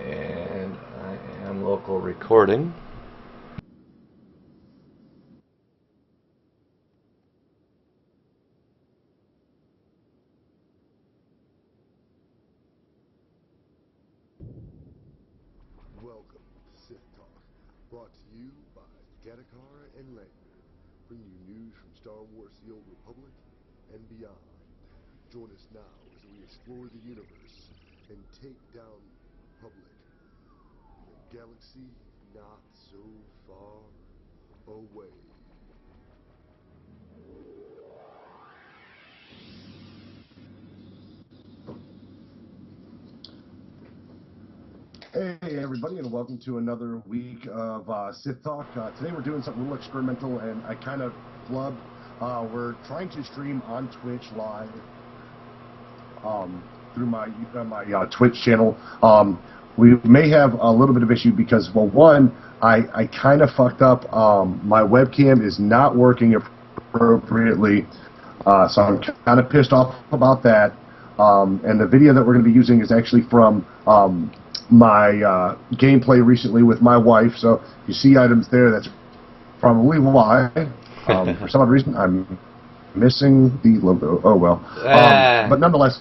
And I am local recording. Welcome to SithTalk, brought to you by Gattacar and Lanyard, bringing you news from Star Wars: The Old Republic and beyond. Join us now as we explore the universe and take down the Republic in a galaxy not so far away. Hey everybody, and welcome to another week of Sith Talk. Today we're doing something a little experimental, and I kind of flubbed. We're trying to stream on Twitch live through my Twitch channel. We may have a little bit of issue because, well, one, I kind of fucked up. My webcam is not working appropriately, so I'm kind of pissed off about that. And the video that we're going to be using is actually from my gameplay recently with my wife. So if you see items there, that's probably why. For some odd reason, I'm missing the logo. Oh well. But nonetheless,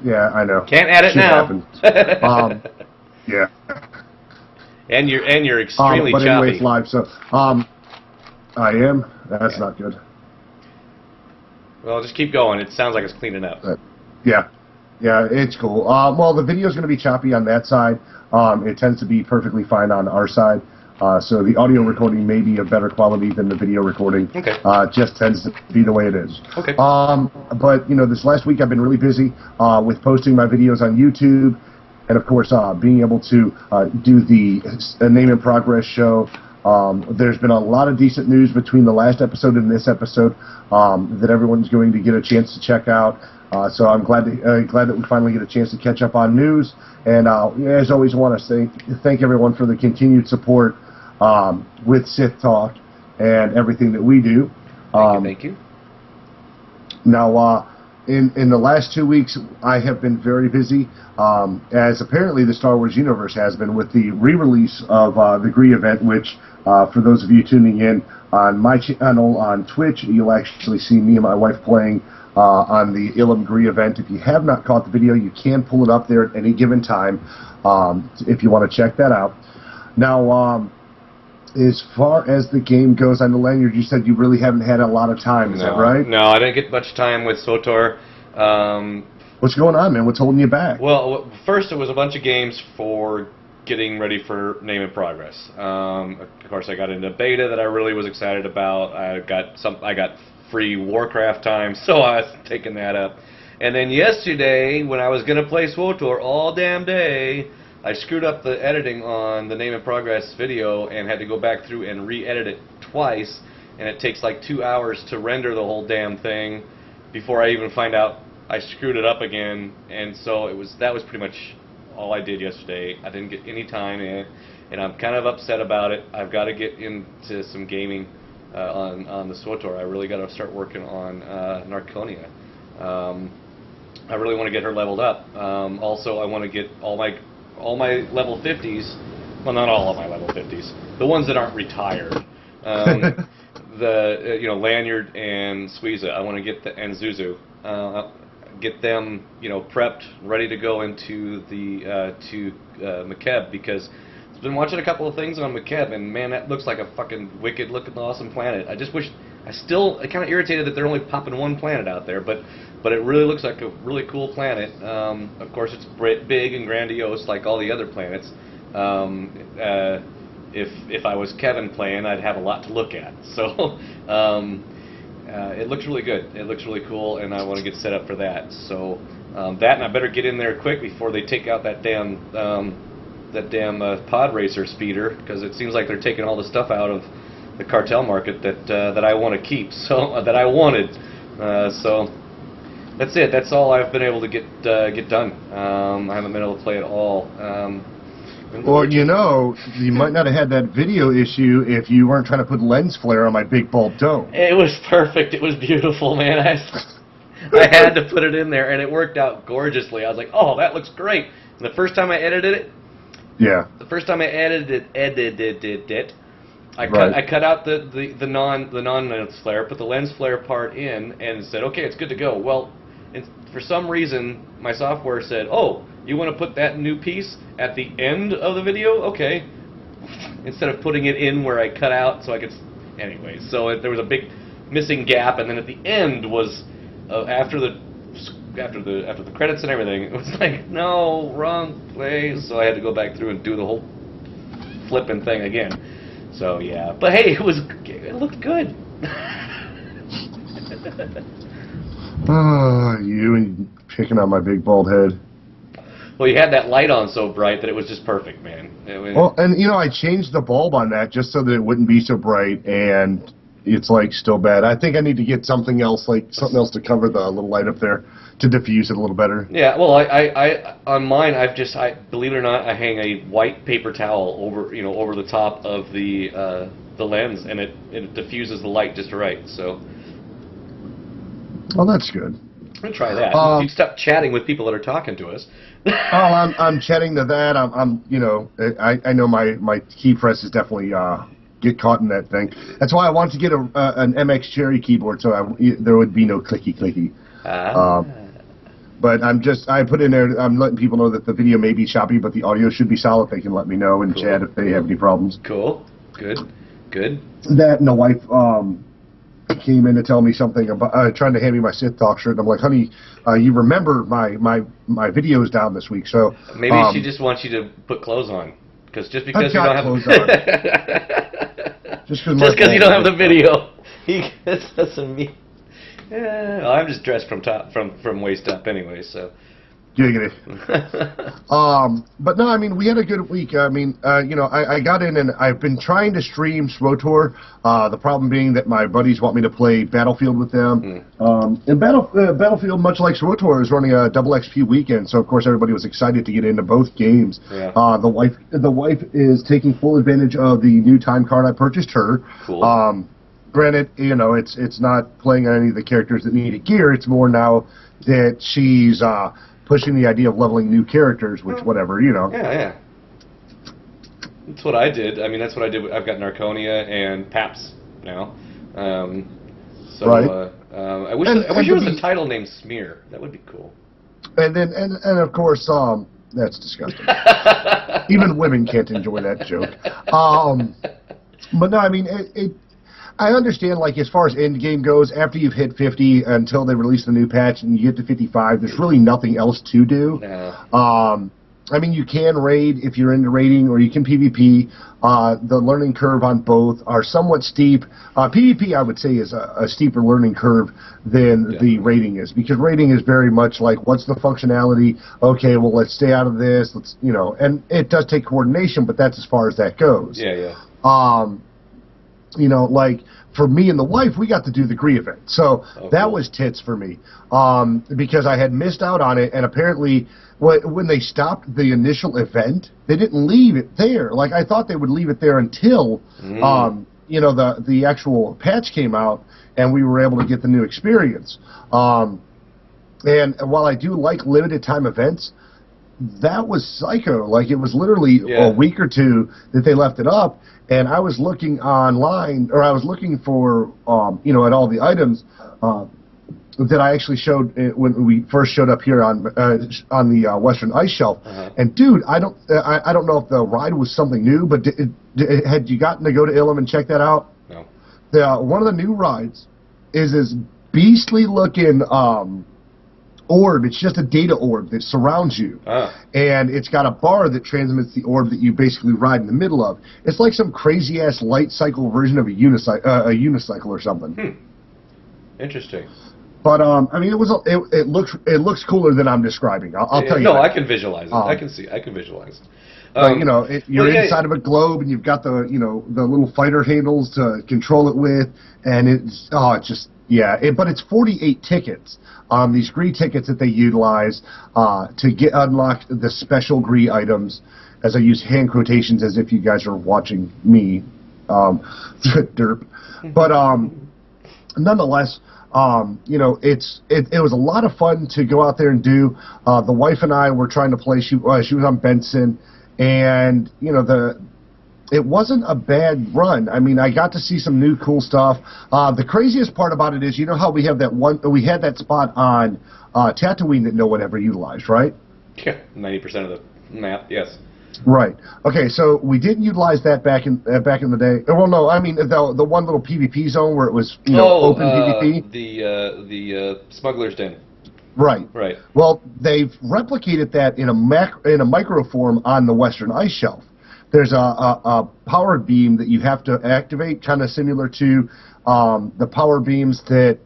yeah, I know. Can't edit now. Yeah. And you're extremely but anyway, choppy. it's live, so I am. That's not good. Well, just keep going. It sounds like it's cleaning up. Yeah, it's cool. Well, the video is going to be choppy on that side. It tends to be perfectly fine on our side. So the audio recording may be of better quality than the video recording. Okay. Just tends to be the way it is. Okay. But this last week I've been really busy with posting my videos on YouTube, and of course being able to do the Name and Progress show. There's been a lot of decent news between the last episode and this episode that everyone's going to get a chance to check out. So I'm glad that we finally get a chance to catch up on news. And as always, I want to thank everyone for the continued support with Sith Talk and everything that we do. Thank you. Now, in the last 2 weeks, I have been very busy, as apparently the Star Wars universe has been, with the re-release of the Gree event, which, for those of you tuning in on my channel on Twitch, you'll actually see me and my wife playing on the Ilum Gree event. If you have not caught the video, you can pull it up there at any given time if you want to check that out. Now, as far as the game goes, on the Lanyard, you said you really haven't had a lot of time. Is that right? No, I didn't get much time with SWTOR. What's going on, man? What's holding you back? Well, first it was a bunch of games for getting ready for Name and Progress. Of course, I got into beta that I really was excited about. I got free Warcraft time, so I was taking that up. And then yesterday, when I was going to play SWTOR all damn day, I screwed up the editing on the Name and Progress video and had to go back through and re-edit it twice, and it takes like 2 hours to render the whole damn thing before I even find out I screwed it up again. And so that was pretty much all I did yesterday. I didn't get any time in, and I'm kind of upset about it. I've got to get into some gaming on the SWTOR. I really got to start working on Narconia. I really want to get her leveled up. Also, I want to get all my level 50s, well, not all of my level 50s, the ones that aren't retired. Lanyard and Squeeza. I want to get and Zuzu, get them, prepped, ready to go into the Makeb, because I've been watching a couple of things on Makeb, and man, that looks like a fucking wicked looking awesome planet. I just wish, I'm kind of irritated that they're only popping one planet out there, but it really looks like a really cool planet. Of course, it's big and grandiose like all the other planets. If I was Kevin playing, I'd have a lot to look at. So it looks really good. It looks really cool, and I want to get set up for that. So that, and I better get in there quick before they take out that damn pod racer speeder, because it seems like they're taking all the stuff out of the cartel market that I want to keep. So that I wanted. So that's it. That's all I've been able to get done. I haven't been able to play at all. Well, you might not have had that video issue if you weren't trying to put lens flare on my big bulb dome. It was perfect. It was beautiful, man. I had to put it in there, and it worked out gorgeously. I was like, oh, that looks great. And the first time I edited it, I cut out the non-lens flare, put the lens flare part in, and said, okay, it's good to go. Well, for some reason, my software said, oh, you want to put that new piece at the end of the video? Okay. Instead of putting it in where I cut out, so I could. Anyway, so there was a big missing gap, and then at the end was after the credits and everything. It was like, no, wrong place. So I had to go back through and do the whole flipping thing again. So yeah, but hey, it looked good. You and picking on my big bald head. Well, you had that light on so bright that it was just perfect, man. Well, and I changed the bulb on that just so that it wouldn't be so bright, and it's like still bad. I think I need to get something else to cover the little light up there to diffuse it a little better. Yeah, well, I on mine, believe it or not, I hang a white paper towel over the top of the lens, and it diffuses the light just right. So. Well, that's good. I'm gonna try that. You stop chatting with people that are talking to us. I'm chatting to that. I know my key press is definitely get caught in that thing. That's why I wanted to get an MX Cherry keyboard so there would be no clicky. But I put in there. I'm letting people know that the video may be choppy, but the audio should be solid. They can let me know in chat if they have any problems. Cool. Good. That and the wife came in to tell me something about trying to hand me my SithTalk shirt, and I'm like, honey, you remember my videos down this week, so maybe she just wants you to put clothes on, because just because you don't have clothes on. just because you don't have the video, that doesn't mean. Yeah, well, I'm just dressed from waist up anyway, so. Giggity. But no, I mean, we had a good week. I mean, I got in and I've been trying to stream SWTOR. The problem being that my buddies want me to play Battlefield with them. And Battlefield, much like SWTOR, is running a double XP weekend, so of course everybody was excited to get into both games. Yeah. The wife is taking full advantage of the new time card I purchased her. Cool. Granted, it's not playing on any of the characters that needed gear. It's more now that she's pushing the idea of leveling new characters, which whatever. Yeah. That's what I did. I mean, that's what I did. I've got Narconia and Paps now. Right. I wish there was a title named Smear. That would be cool. And of course, that's disgusting. Even women can't enjoy that joke. But no, I mean, I understand, like, as far as end game goes, after you've hit 50 until they release the new patch and you get to 55, there's really nothing else to do. No. I mean, you can raid if you're into raiding, or you can PvP. The learning curve on both are somewhat steep. PvP, I would say, is a steeper learning curve than the raiding is, because raiding is very much like, what's the functionality? Okay, well, let's stay out of this. And it does take coordination, but that's as far as that goes. Yeah. Like, for me and the wife, we got to do the Gree event. So that was tits for me, because I had missed out on it, and apparently when they stopped the initial event, they didn't leave it there. Like, I thought they would leave it there until, the actual patch came out, and we were able to get the new experience. And while I do like limited time events, that was psycho. Like, it was literally a week or two that they left it up, and I was looking online, or I was looking for, at all the items that I actually showed when we first showed up here on the Western Ice Shelf. And dude, I don't know if the ride was something new, but had you gotten to go to Ilum and check that out? No. One of the new rides is this beastly looking orb. It's just a data orb that surrounds you, and it's got a bar that transmits the orb that you basically ride in the middle of. It's like some crazy ass light cycle version of a unicycle or something. Interesting. But I mean, it looks cooler than I'm describing. I'll tell you. No, I can visualize it. I can visualize it. You're inside of a globe, and you've got the little fighter handles to control it with, and but it's 48 tickets. These Gree tickets that they utilize to unlock the special Gree items, as I use hand quotations as if you guys are watching me, derp. But nonetheless, You know, it was a lot of fun to go out there and do. The wife and I were trying to play. She was on Benson, and you know it wasn't a bad run. I mean, I got to see some new cool stuff. The craziest part about it is, you know how we had that spot on Tatooine that no one ever utilized, right? Yeah, 90% of the map, yes. Right. Okay, so we didn't utilize that back in the day. Well, no, I mean the one little PvP zone where it was open PvP. The smuggler's den. Right. Right. Well, they've replicated that in a micro form on the Western Ice Shelf. There's a power beam that you have to activate, kind of similar to the power beams that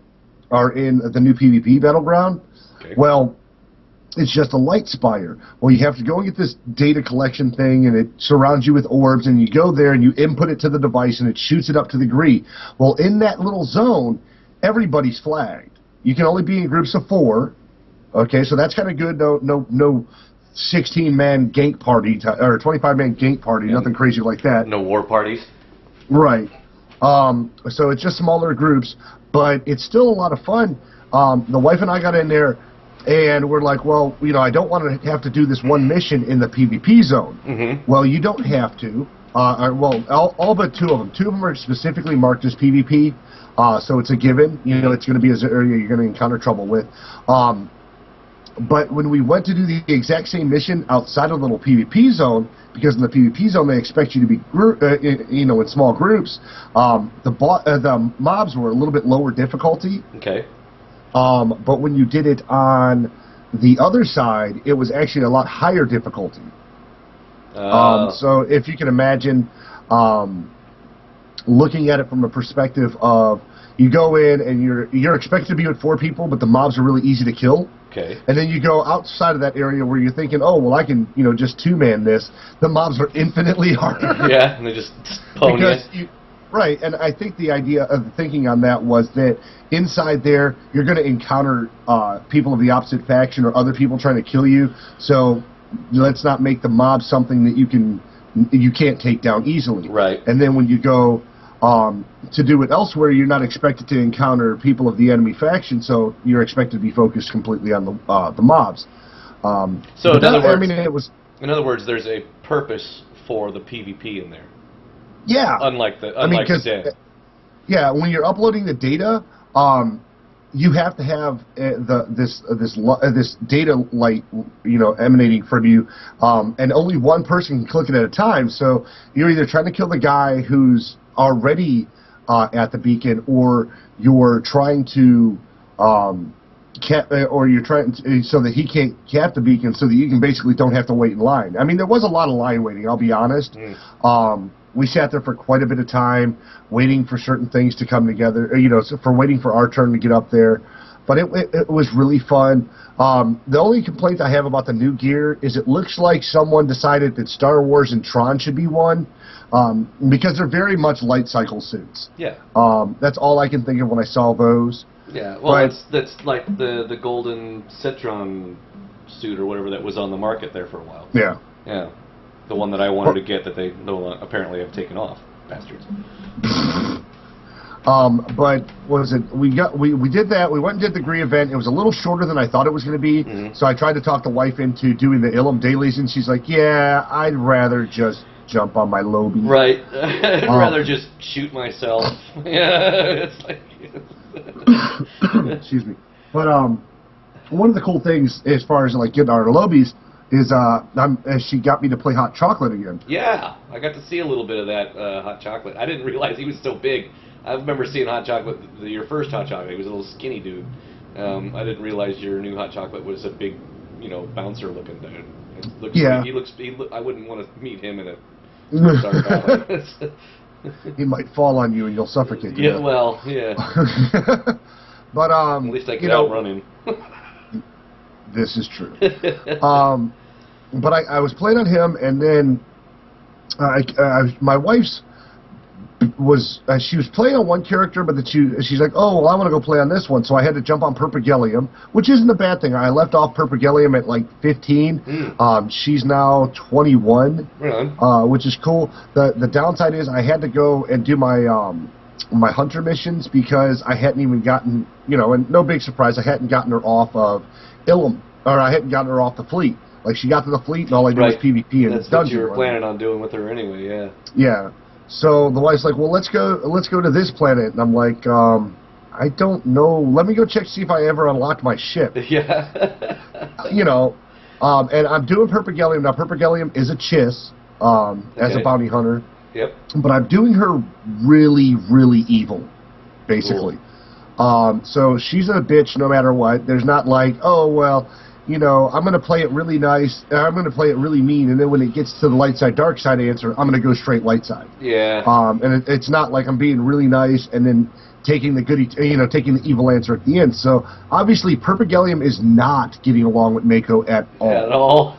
are in the new PvP battleground. Okay. Well, it's just a light spire. Well, you have to go and get this data collection thing, and it surrounds you with orbs, and you go there and you input it to the device, and it shoots it up to the degree. Well, in that little zone, everybody's flagged. You can only be in groups of 4. Okay, so that's kind of good. No 16-man gank party or 25-man gank party. Nothing crazy like that. No war parties. Right. So it's just smaller groups, but it's still a lot of fun. The wife and I got in there, and we're like, well, you know, I don't want to have to do this one mission in the PvP zone. Mm-hmm. Well, you don't have to. All but 2 of them. 2 of them are specifically marked as PvP, so it's a given. You know, it's going to be an area you're going to encounter trouble with. But when we went to do the exact same mission outside of the little PvP zone, because in the PvP zone they expect you to be in small groups, the mobs were a little bit lower difficulty. Okay. But when you did it on the other side, it was actually a lot higher difficulty. So if you can imagine looking at it from the perspective of you go in and you're expected to be with 4 people, but the mobs are really easy to kill. Okay. And then you go outside of that area where you're thinking, oh, well, I can, just 2-man this. The mobs are infinitely harder. Yeah, and they just pwn you. Right, and I think the idea of the thinking on that was that inside there, you're going to encounter people of the opposite faction or other people trying to kill you. So let's not make the mob something that you can't take down easily. Right. And then when you go to do it elsewhere, you're not expected to encounter people of the enemy faction, so you're expected to be focused completely on the mobs. So in other words, there's a purpose for the PvP in there. Yeah. Unlike the den. Yeah, when you're uploading the data, you have to have this data light, emanating from you, and only one person can click it at a time. So you're either trying to kill the guy who's already at the beacon, or you're trying to so that he can't cap the beacon, so that you can basically don't have to wait in line. I mean, there was a lot of line waiting, I'll be honest. We sat there for quite a bit of time waiting for certain things to come together, for waiting for our turn to get up there. But it was really fun. The only complaint I have about the new gear is it looks like someone decided that Star Wars and Tron should be one, because they're very much light cycle suits. Yeah. That's all I can think of when I saw those. Yeah, well, that's like the golden Citron suit or whatever that was on the market there for a while. Yeah. Yeah. The one that I wanted to get that they apparently have taken off, bastards. But what was it? We did that. We went and did the Gree event. It was a little shorter than I thought it was going to be. Mm-hmm. So I tried to talk the wife into doing the Ilum dailies, and she's like, "Yeah, I'd rather just jump on my Lobi." Right. I'd rather just shoot myself. Yeah. It's like. Excuse me. But one of the cool things as far as like getting our Lobis is she got me to play Hot Chocolate again. Yeah, I got to see a little bit of that Hot Chocolate. I didn't realize he was so big. I remember seeing Hot Chocolate, your first Hot Chocolate. He was a little skinny dude. I didn't realize your new Hot Chocolate was a big, bouncer looking dude. Yeah. I wouldn't want to meet him in a dark alley. He might fall on you and you'll suffocate. Yeah, well, yeah. But at least I can outrun him. This is true. But I was playing on him, and then my wife's she was playing on one character, but she's like, oh, well, I want to go play on this one, so I had to jump on Perpigelium, which isn't a bad thing. I left off Perpigelium at like 15. She's now 21, really? Which is cool. The downside is I had to go and do my my hunter missions because I hadn't even gotten, you know, and no big surprise, I hadn't gotten her off of Ilum, or I hadn't gotten her off the fleet. Like, she got to the fleet, and all I did was PvP and That's dungeon. what you were planning on doing with her anyway, yeah. Yeah. So the wife's like, well, let's go to this planet, and I'm like, I don't know. Let me go check to see if I ever unlocked my ship. Yeah. You know, and I'm doing Perpigelium now. Perpigelium is a chiss as a bounty hunter. Yep. But I'm doing her really, really evil, basically. Cool. So she's a bitch no matter what. There's not like, oh, well, you know, I'm going to play it really nice, and I'm going to play it really mean, and then when it gets to the light side, dark side answer, I'm going to go straight light side. Yeah. And it's not like I'm being really nice and then taking the goody, you know, taking the evil answer at the end. So obviously, Perpigelium is not getting along with Mako at all. At all.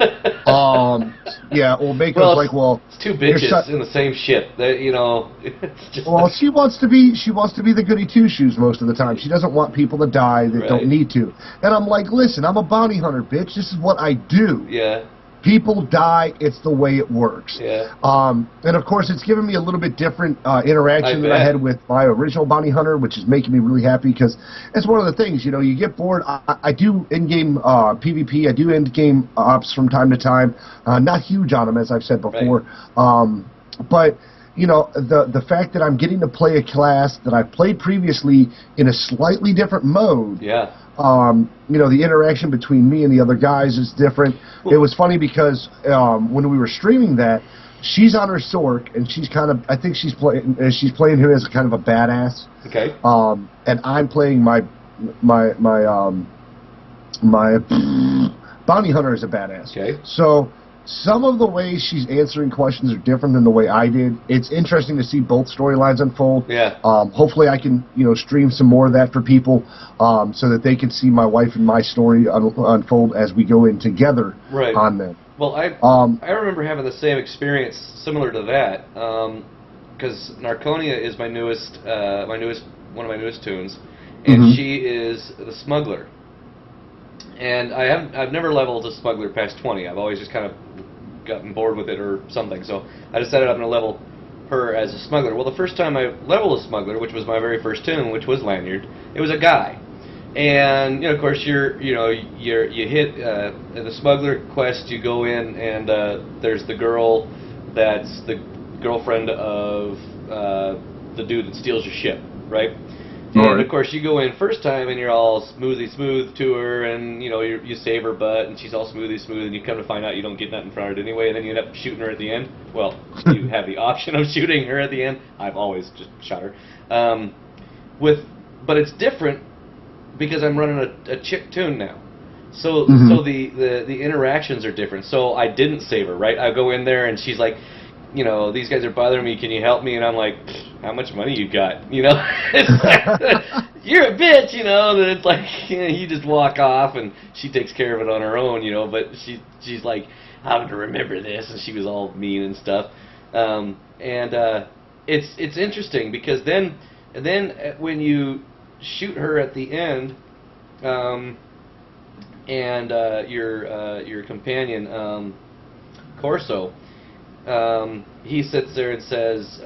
Yeah. Well, Mako's like, well, it's two bitches in the same ship. They, you know. It's just well, she wants to be the goody two shoes most of the time. She doesn't want people to die that don't need to. And I'm like, listen, I'm a bounty hunter, bitch. This is what I do. Yeah. People die. It's the way it works. Yeah. And of course, it's given me a little bit different interaction than I had with my original bounty hunter, which is making me really happy because it's one of the things. You know, you get bored. I do in-game PvP. I do end-game ops from time to time. Not huge on them, as I've said before. Right. But you know, the fact that I'm getting to play a class that I've played previously in a slightly different mode. Yeah. You know, the interaction between me and the other guys is different. It was funny because when we were streaming that, she's on her Sork, and she's kind of, I think she's playing him as kind of a badass. Okay. And I'm playing my bounty hunter as a badass. Okay. So some of the ways she's answering questions are different than the way I did. It's interesting to see both storylines unfold. Yeah. Hopefully I can, you know, stream some more of that for people so that they can see my wife and my story unfold as we go in together on them. Well, I remember having the same experience similar to that because Narconia is my newest one of my newest tunes, and she is the smuggler. And I've never leveled a smuggler past 20. I've always just kind of gotten bored with it or something. So I decided I'm going to level her as a smuggler. Well, the first time I leveled a smuggler, which was my very first tune, which was Lanyard, it was a guy. And you know, of course, you hit the smuggler quest. You go in, and there's the girl that's the girlfriend of the dude that steals your ship, right? And of course, you go in first time, and you're all smooth to her, and you know you save her butt, and she's all smooth, and you come to find out you don't get nothing from her anyway, and then you end up shooting her at the end. Well, you have the option of shooting her at the end. I've always just shot her. But it's different because I'm running a chick tune now. So the interactions are different. So I didn't save her, right? I go in there, and she's like, you know, these guys are bothering me, can you help me? And I'm like, how much money you got? You know, you're a bitch, you know, and it's like, you know, you just walk off, and she takes care of it on her own, you know, but she's like, I'm to remember this, and she was all mean and stuff. It's interesting, because then when you shoot her at the end, your companion, Corso, he sits there and says,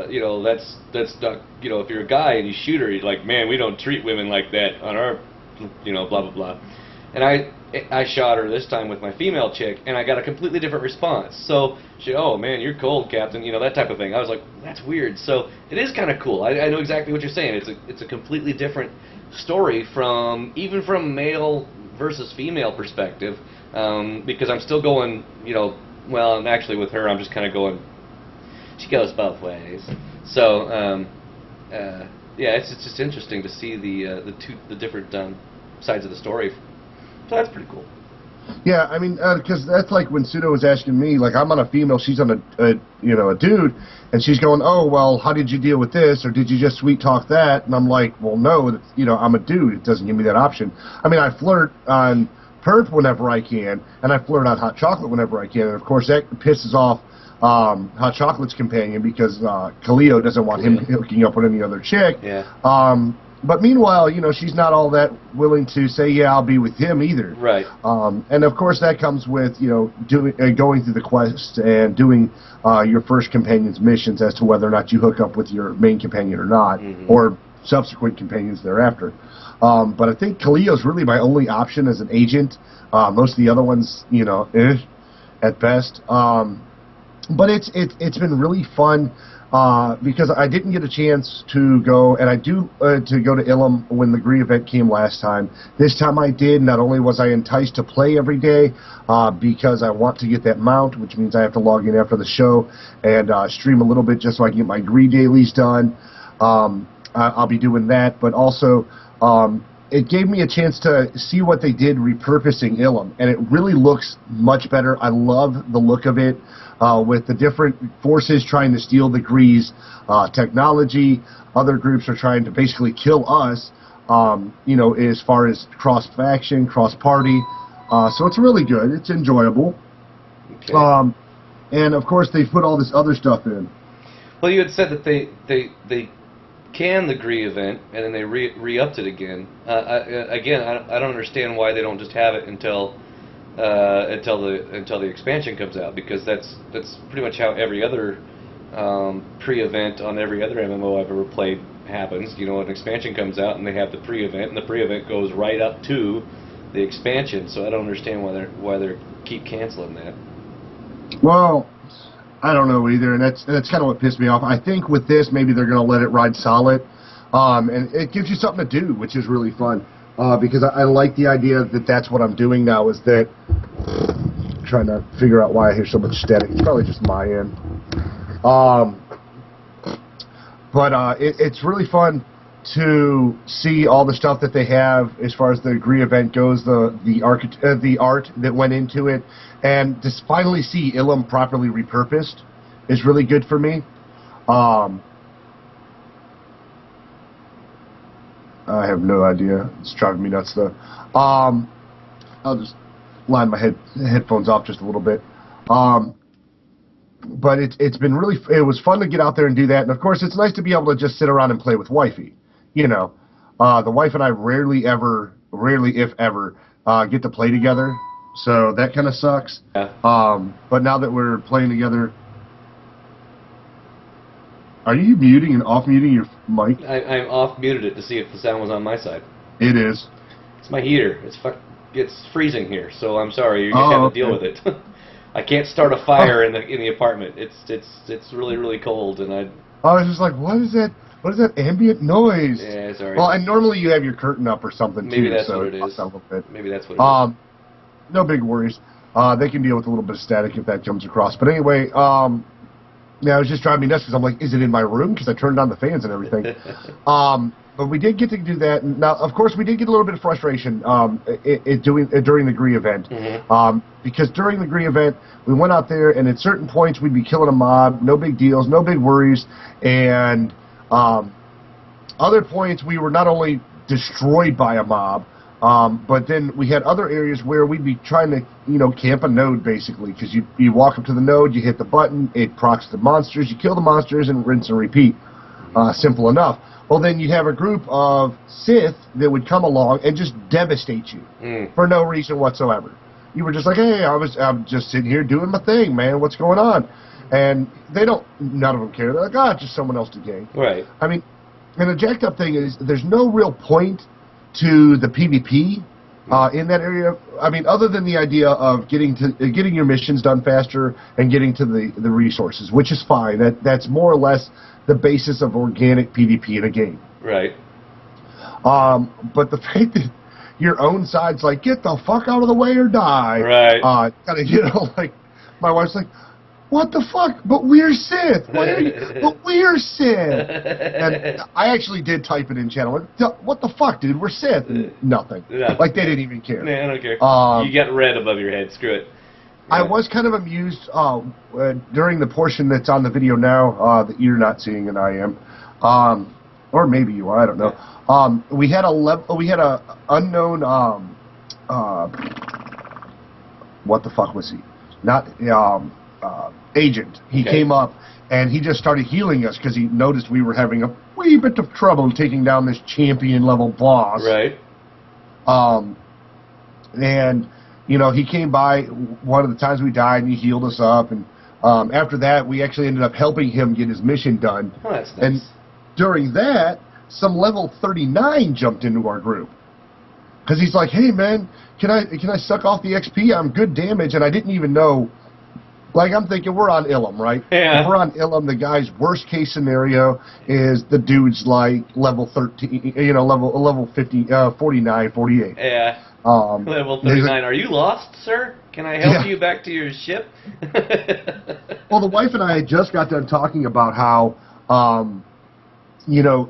you know, that's not, you know, if you're a guy and you shoot her, you're like, man, we don't treat women like that on our, you know, blah blah blah. And I shot her this time with my female chick, and I got a completely different response. So she, oh man, you're cold, Captain, you know, that type of thing. I was like, that's weird. So it is kind of cool. I know exactly what you're saying. It's a completely different story even from male versus female perspective, because I'm still going, you know. Well, and actually with her, I'm just kind of going, she goes both ways. So, yeah, it's just interesting to see the different sides of the story. So that's pretty cool. Yeah, I mean, because that's like when Pseudo was asking me, like, I'm on a female, she's on a dude, and she's going, oh, well, how did you deal with this, or did you just sweet talk that? And I'm like, well, no, you know, I'm a dude. It doesn't give me that option. I mean, I flirt on Perp whenever I can, and I flirt on Hot Chocolate whenever I can, and of course that pisses off Hot Chocolate's companion because Khalil doesn't want him hooking up with any other chick. Yeah. But meanwhile, she's not all that willing to say, yeah, I'll be with him either. Right. And of course that comes with, going through the quest and doing your first companion's missions as to whether or not you hook up with your main companion or not, or subsequent companions thereafter. But I think Kaliyo's really my only option as an agent. Most of the other ones, at best. But it's been really fun. Because I didn't get a chance to go, and I do to go to Ilum when the Gree event came last time. This time I did. Not only was I enticed to play every day, because I want to get that mount, which means I have to log in after the show and stream a little bit just so I can get my Gree dailies done. I'll be doing that, but also it gave me a chance to see what they did repurposing Ilum, and it really looks much better. I love the look of it. With the different forces trying to steal the Gree's technology, other groups are trying to basically kill us, as far as cross-faction, cross-party. So it's really good. It's enjoyable. Okay. And, of course, they put all this other stuff in. Well, you had said that they canned the Gree event, and then they re-upped it again. I don't understand why they don't just have it until the expansion comes out, because that's pretty much how every other pre-event on every other MMO I've ever played happens. An expansion comes out and they have the pre-event, and the pre-event goes right up to the expansion. So I don't understand why they keep canceling that. Well, I don't know either, and that's kind of what pissed me off. I think with this, maybe they're going to let it ride solid, and it gives you something to do, which is really fun. Because I like the idea that that's what I'm doing now, is that I'm trying to figure out why I hear so much static. It's probably just my end. But it's really fun to see all the stuff that they have as far as the Gree event goes, the art that went into it, and to finally see Ilum properly repurposed is really good for me. I have no idea. It's driving me nuts, though. I'll just line my headphones off just a little bit. But it's been really... It was fun to get out there and do that. And, of course, it's nice to be able to just sit around and play with wifey. The wife and I rarely, if ever, get to play together. So that kind of sucks. Yeah. But now that we're playing together... Are you muting and off-muting your mic? I'm off-muted it to see if the sound was on my side. It is. It's my heater. It's freezing here, so I'm sorry. You just have to deal with it. I can't start a fire in the apartment. It's really, really cold, and I was just like, what is that? What is that ambient noise? Yeah, sorry. Well, and normally you have your curtain up or something too. Maybe that's so what it is. A little bit. Maybe that's what it is. No big worries. They can deal with a little bit of static if that comes across. But anyway, yeah, it was just driving me nuts because I'm like, is it in my room? Because I turned on the fans and everything. But we did get to do that. And now, of course, we did get a little bit of frustration during the Gree event. Because during the Gree event, we went out there, and at certain points, we'd be killing a mob. No big deals, no big worries. And other points, we were not only destroyed by a mob, but then we had other areas where we'd be trying to, camp a node, basically, because you walk up to the node, you hit the button, it procs the monsters, you kill the monsters, and rinse and repeat. Simple enough. Well, then you'd have a group of Sith that would come along and just devastate you for no reason whatsoever. You were just like, hey, I'm just sitting here doing my thing, man, what's going on? And none of them care. They're like, just someone else to gang. Right. I mean, and the jacked up thing is there's no real point to the PvP in that area. I mean, other than the idea of getting your missions done faster and getting to the resources, which is fine. That's more or less the basis of organic PvP in a game. Right. But the fact that your own side's like, get the fuck out of the way or die. Right. Kind of, like, my wife's like, what the fuck? But we're Sith. Why are you? But we're Sith. And I actually did type it in channel. What the fuck, dude? We're Sith. Nothing. Like, they didn't even care. Nah, I don't care. You got red above your head. Screw it. Yeah. I was kind of amused during the portion that's on the video now that you're not seeing and I am. Or maybe you are. I don't know. We had a unknown. What the fuck was he? Not agent. He came up and he just started healing us because he noticed we were having wee bit of trouble taking down this champion level boss. Right. And you know, he came by one of the times we died, and he healed us up. And after that, we actually ended up helping him get his mission done. Oh, that's nice. And during that, some level 39 jumped into our group. Because he's like, hey, man, can I suck off the XP? I'm good damage. And I didn't even know. Like, I'm thinking, we're on Ilum, right? Yeah. If we're on Ilum, the guy's worst case scenario is the dude's like level 13, you know, level 50, 49, 48. Yeah. Level 39. Are you lost, sir? Can I help you back to your ship? Well, the wife and I had just got done talking about how, you know,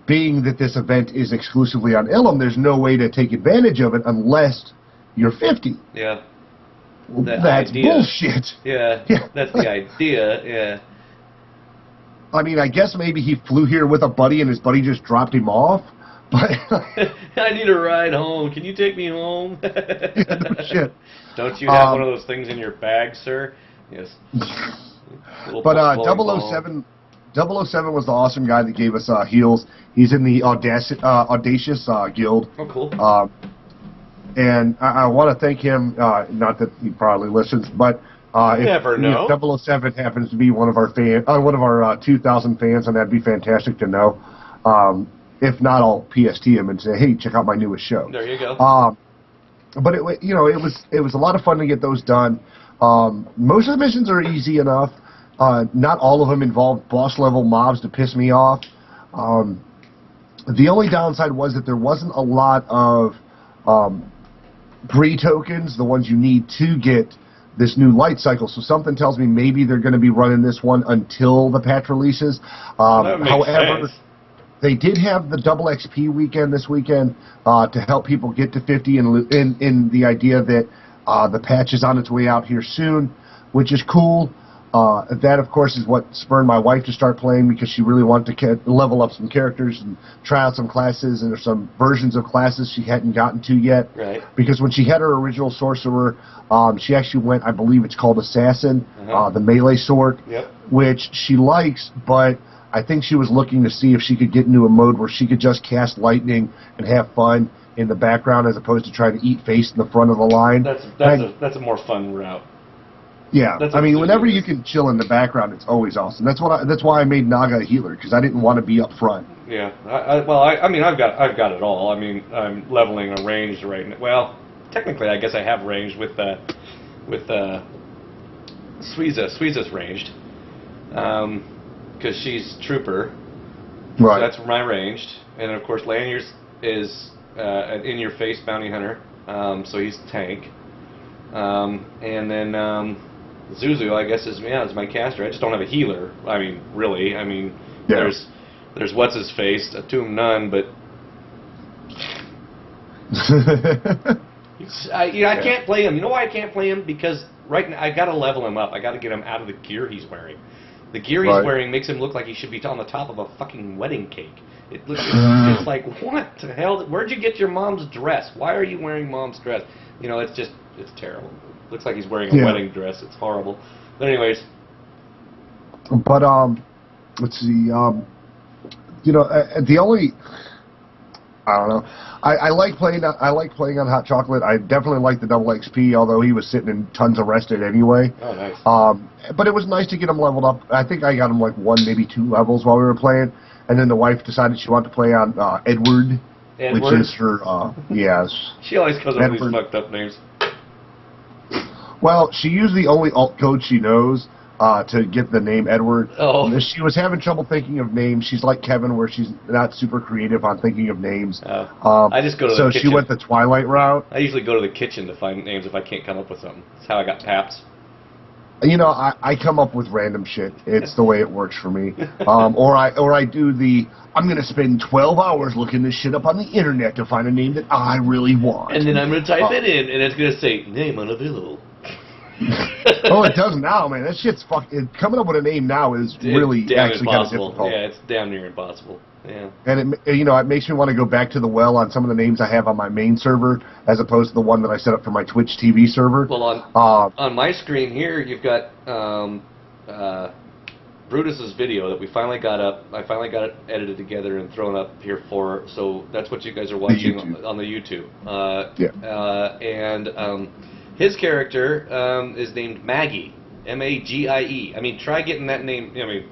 being that this event is exclusively on Ilum, there's no way to take advantage of it unless you're 50. Yeah. Well, that's bullshit. Yeah, that's the idea, yeah. I mean, I guess maybe he flew here with a buddy and his buddy just dropped him off, but... I need a ride home. Can you take me home? Yeah, no shit. Don't you have one of those things in your bag, sir? Yes. But 007 was the awesome guy that gave us heals. He's in the Audacious Guild. Oh, cool. And I want to thank him, not that he probably listens, but if 007 happens to be one of our 2,000 fans, then that'd be fantastic to know. If not, I'll PST him and say, hey, check out my newest show. There you go. But it was a lot of fun to get those done. Most of the missions are easy enough. Not all of them involve boss level mobs to piss me off. The only downside was that there wasn't a lot of Bree tokens, the ones you need to get this new light cycle. So something tells me maybe they're going to be running this one until the patch releases. However, they did have the double XP weekend this weekend to help people get to 50, in the idea that the patch is on its way out here soon, which is cool. That, of course, is what spurred my wife to start playing, because she really wanted to level up some characters and try out some classes, and there's some versions of classes she hadn't gotten to yet. Right. Because when she had her original sorcerer, she actually went, I believe it's called Assassin, the melee sword, which she likes, but I think she was looking to see if she could get into a mode where she could just cast lightning and have fun in the background as opposed to trying to eat face in the front of the line. That's a more fun route. Yeah, I mean, whenever you can chill in the background, it's always awesome. That's why I made Naga a healer, because I didn't want to be up front. Yeah, I mean, I've got it all. I mean, I'm leveling a ranged right now. Well, technically, I guess I have ranged with Suiza's ranged, because she's trooper. Right. So that's my ranged, and of course, Lanyard is an in-your-face bounty hunter, so he's tank, and then. Zuzu, I guess, is my caster. I just don't have a healer. I mean, really. I mean, there's what's his face, Atum None, but I can't play him. You know why I can't play him? Because right now I got to level him up. I got to get him out of the gear he's wearing. The gear he's wearing makes him look like he should be on the top of a fucking wedding cake. It looks it's like, what the hell? Where'd you get your mom's dress? Why are you wearing mom's dress? You know, it's terrible. Looks like he's wearing a wedding dress. It's horrible. But anyways. But let's see. You know, the only, I don't know. I like playing on Hot Chocolate. I definitely like the double XP, although he was sitting in tons of rested anyway. Oh, nice. But it was nice to get him leveled up. I think I got him like 1, maybe 2 levels while we were playing, and then the wife decided she wanted to play on Edward, which is her. Yes. She always comes up with these fucked up names. Well, she used the only alt code she knows to get the name Edward. Oh. She was having trouble thinking of names. She's like Kevin, where she's not super creative on thinking of names. I just go to the kitchen. So she went the Twilight route. I usually go to the kitchen to find names if I can't come up with something. That's how I got Paps. You know, I come up with random shit. It's the way it works for me. Or I do the, I'm going to spend 12 hours looking this shit up on the internet to find a name that I really want. And then I'm going to type it in, and it's going to say, name unavailable. Oh, it does now, man. That shit's coming up with a name now is really actually kind of difficult. Yeah, it's damn near impossible. Yeah. And it makes me want to go back to the well on some of the names I have on my main server, as opposed to the one that I set up for my Twitch TV server. Well, on my screen here, you've got Brutus's video that we finally got up. I finally got it edited together and thrown up here for. So that's what you guys are watching on the YouTube. And his character is named Maggie, Magie. I mean, try getting that name. I mean,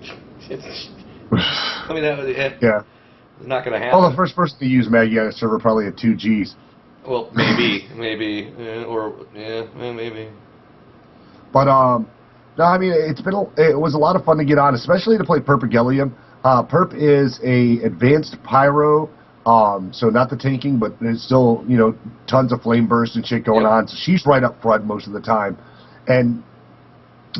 yeah. It's not going to happen. Well, the first person to use Maggie on a server probably had 2 Gs. Well, maybe, maybe. But no, I mean it was a lot of fun to get on, especially to play Perpigillium. Perp is a advanced pyro, so not the tanking, but there's still tons of flame burst and shit going on. So she's right up front most of the time, and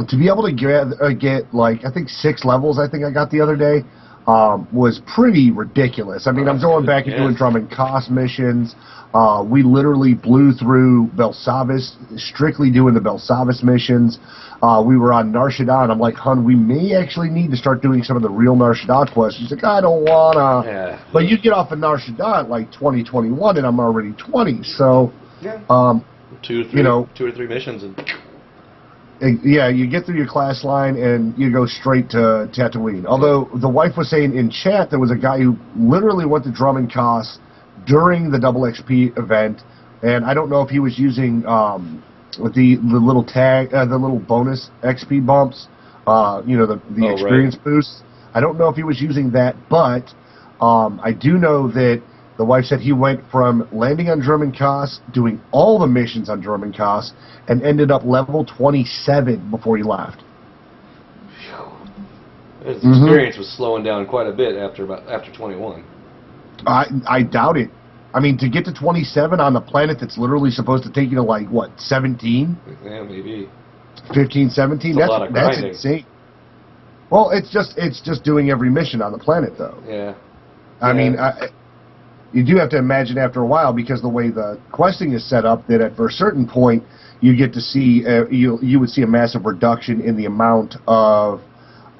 to be able to get like I think 6 levels, I think I got the other day, was pretty ridiculous. I mean, I'm going back and doing drum and cost missions. We literally blew through Belsavis, strictly doing the Belsavis missions. We were on Nar Shaddaa. I'm like, hun, we may actually need to start doing some of the real Nar Shaddaa quests. She's like, I don't wanna. Yeah. But you get off of Nar Shaddaa at like 2021, and I'm already 20. So, 2 or 3 missions and. Yeah, you get through your class line and you go straight to Tatooine. Although the wife was saying in chat there was a guy who literally went to Drum and Koss during the double XP event, and I don't know if he was using the little tag, the little bonus XP bumps, the experience boosts. I don't know if he was using that, but I do know that the wife said he went from landing on Drum and Koss, doing all the missions on Drum and Koss, and ended up level 27 before he left. His experience was slowing down quite a bit after 21. I doubt it. I mean, to get to 27 on the planet that's literally supposed to take you to like what 17? Yeah, maybe 15, 17. That's insane. Well, it's just doing every mission on the planet though. Yeah. I mean, you do have to imagine after a while, because the way the questing is set up, that at a certain point you get to see you would see a massive reduction in the amount of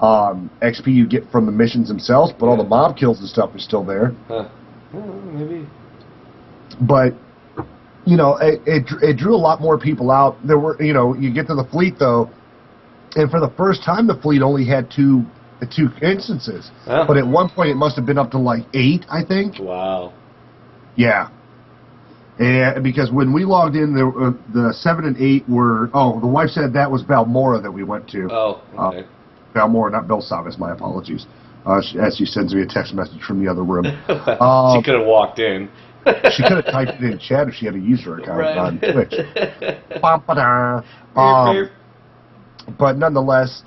XP you get from the missions themselves, but all the mob kills and stuff is still there. Maybe. But it drew a lot more people out. There were you get to the fleet though, and for the first time the fleet only had two instances, but at one point it must have been up to like 8, I think. Wow. Yeah. And because when we logged in, the 7 and 8 were. Oh, the wife said that was Balmora that we went to. Oh, okay. Balmora, not Belsavis. My apologies. As she sends me a text message from the other room. She could have walked in. She could have typed it in chat if she had a user account on Twitch. But nonetheless.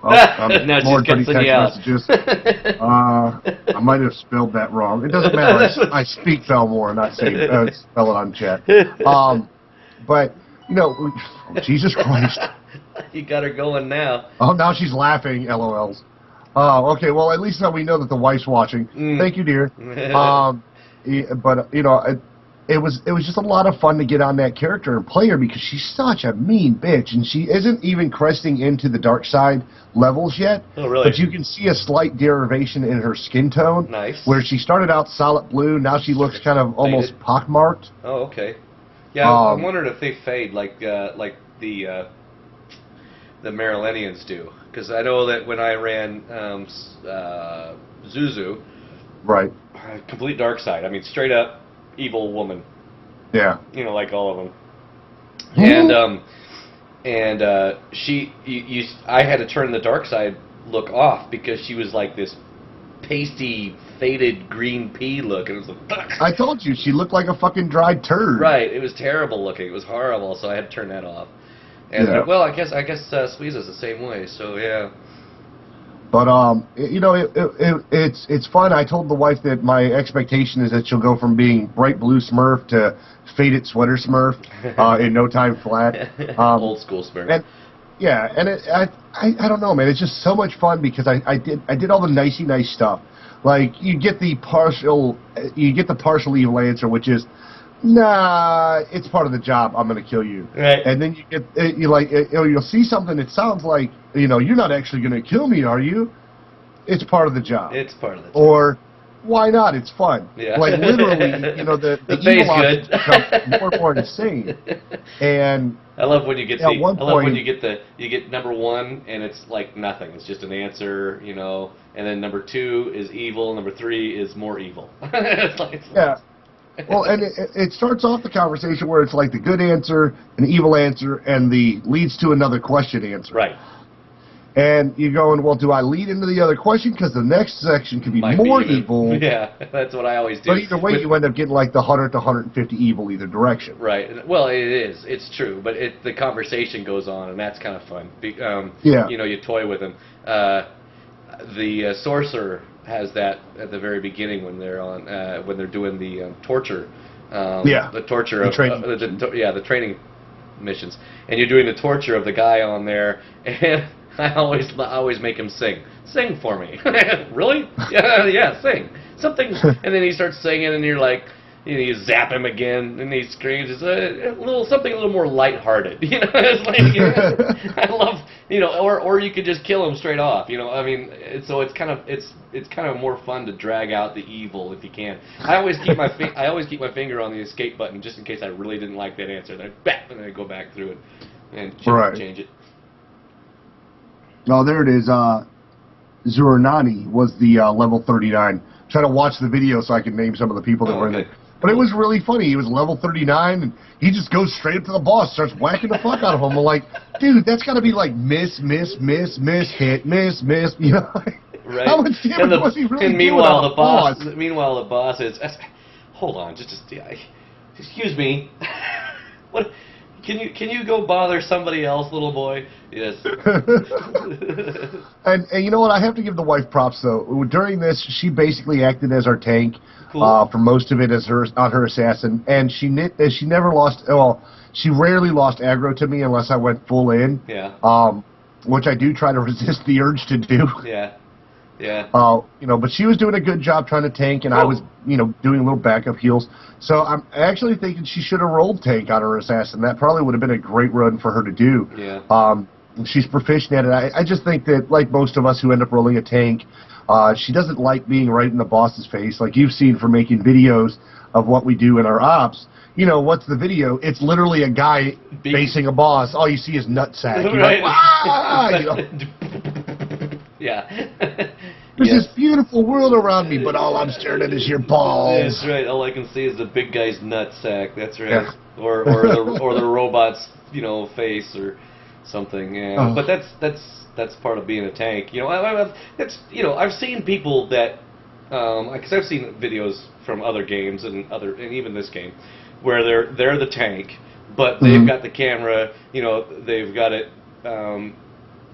No, more dirty text messages. I might have spelled that wrong. It doesn't matter. I speak Belmore, not say spell it on chat. But Jesus Christ. You got her going now. Oh, now she's laughing. LOLs. Okay. Well, at least now we know that the wife's watching. Thank you, dear. But it was just a lot of fun to get on that character and play her, because she's such a mean bitch, and she isn't even cresting into the dark side levels yet. Oh, really? But you can see a slight derivation in her skin tone. Nice. Where she started out solid blue, now she looks kind of almost pockmarked. Oh, okay. Yeah, I'm wondering if they fade like the Marilenians do, because I know that when I ran Zuzu, right, complete dark side. I mean, straight up evil woman. Yeah. Like all of them. And I had to turn the dark side look off, because she was like this pasty, faded green pea look, and it was like. I told you, she looked like a fucking dried turd. Right. It was terrible looking. It was horrible. So I had to turn that off. And well, I guess Squeeza's the same way. So yeah. But it's fun. I told the wife that my expectation is that she'll go from being bright blue Smurf to faded sweater Smurf in no time flat. Old school Smurf. And I don't know, man. It's just so much fun, because I did all the nice stuff. Like you get the partial evil answer, which is, nah, it's part of the job. I'm gonna kill you. Right. And then you'll see something that sounds like, you're not actually gonna kill me, are you? It's part of the job. It's part of the job. Or why not? It's fun. Yeah. Like literally, you know, the pay's evil good. becomes more and more insane. And I love when you get at one I love when point, you get number 1 and it's like nothing. It's just an answer, you know. And then number 2 is evil. Number 3 is more evil. It's like, yeah. Well, and it starts off the conversation where it's like the good answer, an evil answer, and the leads to another question answer. Right. And you're going, well, do I lead into the other question? Because the next section could be more evil. Yeah, that's what I always do. But either way, you end up getting like the 100 to 150 evil either direction. Right. Well, it is. It's true. But the conversation goes on, and that's kind of fun. Yeah. You know, you toy with them. The sorcerer has that at the very beginning when they're on when they're doing the torture. The torture of the training missions, and you're doing the torture of the guy on there, and I always make him sing for me. Really? Yeah, sing something, and then he starts singing, and you're like, you know, you zap him again, and he screams. It's something a little more lighthearted, you know. It's like, you know, I love, you know, or you could just kill him straight off, you know. I mean, so it's kind of more fun to drag out the evil if you can. I always keep my finger on the escape button just in case I really didn't like that answer. Then and then I go back through it and change it. Oh, there it is. Zuranani was the level 39. Trying to watch the video so I can name some of the people that were in it. But it was really funny. He was level 39, and he just goes straight up to the boss, starts whacking the fuck out of him. I'm like, dude, that's got to be like miss, hit, miss, you know? Right. How much damage was he really doing? Meanwhile, the boss is, hold on, excuse me. What? Can you go bother somebody else, little boy? Yes. and you know what? I have to give the wife props though. During this, she basically acted as our tank for most of it as her assassin, and she never lost. Well, she rarely lost aggro to me unless I went full in. Yeah. Which I do try to resist the urge to do. Yeah. Yeah. You know, but she was doing a good job trying to tank, and I was, you know, doing little backup heals. So I'm actually thinking she should have rolled tank on her assassin. That probably would have been a great run for her to do. Yeah. She's proficient at it. I just think that, like most of us who end up rolling a tank, she doesn't like being right in the boss's face. Like you've seen from making videos of what we do in our ops. You know, what's the video? It's literally a guy facing a boss. All you see is nutsack. You're right. like, ah! You know? Yeah. There's this beautiful world around me, but all I'm staring at is your balls. That's right. All I can see is the big guy's nutsack. That's right. Yeah. Or the robot's, you know, face or something. Yeah. But that's part of being a tank. You know, that's, you know, I've seen people that because I've seen videos from other games and even this game where they're the tank, but they've got the camera. You know, they've got it.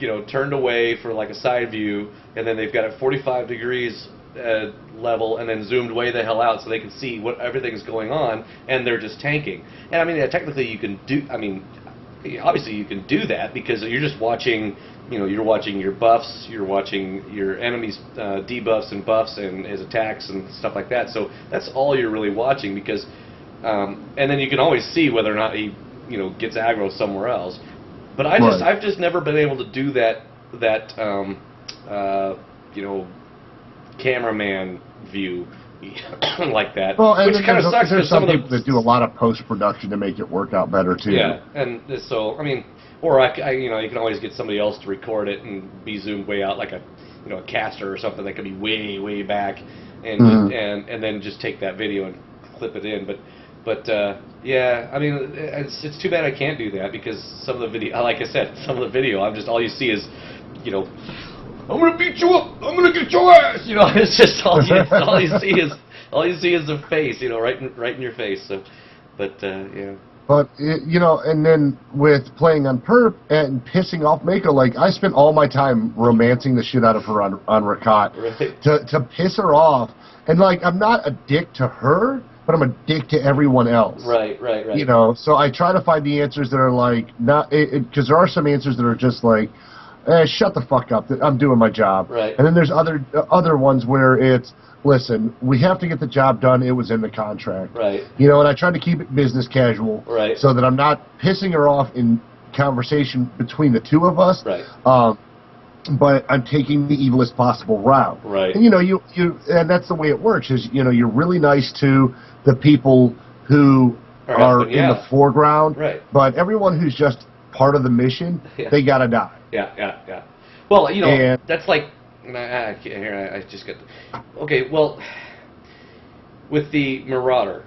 You know, turned away for like a side view, and then they've got it 45 degrees level, and then zoomed way the hell out so they can see what everything's going on, and they're just tanking. And I mean, technically you can do. I mean, obviously you can do that because you're just watching. You know, you're watching your buffs, you're watching your enemies' debuffs and buffs and his attacks and stuff like that. So that's all you're really watching because, and then you can always see whether or not he, you know, gets aggro somewhere else. But I've just never been able to do that you know, cameraman view like that. Well, and which kind of sucks. There's some people that do a lot of post production to make it work out better too. Yeah, and so I mean, or you know, you can always get somebody else to record it and be zoomed way out, like a caster or something that could be way back, and and then just take that video and clip it in. But yeah, I mean, it's too bad I can't do that because some of the video, like I said, some of the video, all you see is, you know, I'm gonna beat you up, I'm gonna get your ass, you know. It's just all you see is the face, you know, right in your face. So, but yeah. But you know, and then with playing on perp and pissing off Mako, like I spent all my time romancing the shit out of her on Rakat to piss her off, and like I'm not a dick to her, but I'm a dick to everyone else. Right. You know, so I try to find the answers that are like not because there are some answers that are just like, shut the fuck up, I'm doing my job. Right. And then there's other ones where it's, listen, we have to get the job done. It was in the contract. Right. You know, and I try to keep it business casual. Right. So that I'm not pissing her off in conversation between the two of us. Right. but I'm taking the evilest possible route. Right. And and that's the way it works. Is you're really nice to the people who are in the foreground, right? But everyone who's just part of the mission, they gotta die. Yeah. Well, that's like I just got. Okay, well, with the Marauder,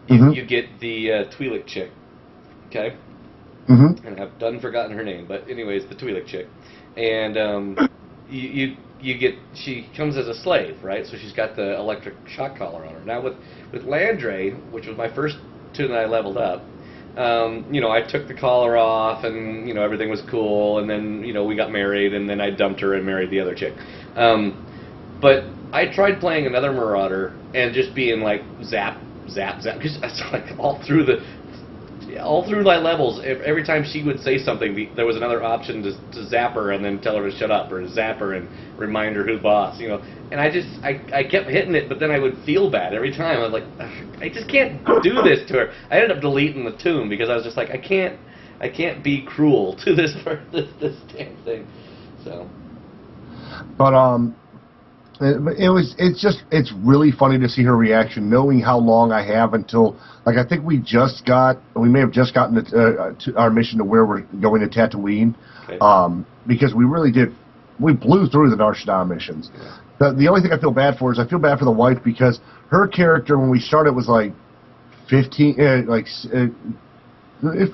you get the Twi'lek chick, okay? And I've forgotten her name, but anyways, the Twi'lek chick, and you get, she comes as a slave, right? So she's got the electric shock collar on her. Now with Landre, which was my first tune that I leveled up, I took the collar off, and everything was cool, and then we got married, and then I dumped her and married the other chick. But I tried playing another Marauder and just being like zap, because it's like all through my levels. Every time she would say something, there was another option to zap her and then tell her to shut up, or zap her and remind her who's boss. And I kept hitting it, but then I would feel bad every time. I was like, I just can't do this to her. I ended up deleting the tune because I was just like, I can't be cruel to this damn thing. So, but it's really funny to see her reaction, knowing how long I have until, like, I think we may have just gotten to our mission to where we're going to Tatooine, because we blew through the Nar Shaddaa missions. Yeah. The only thing I feel bad for is I feel bad for the wife, because her character when we started was like 15,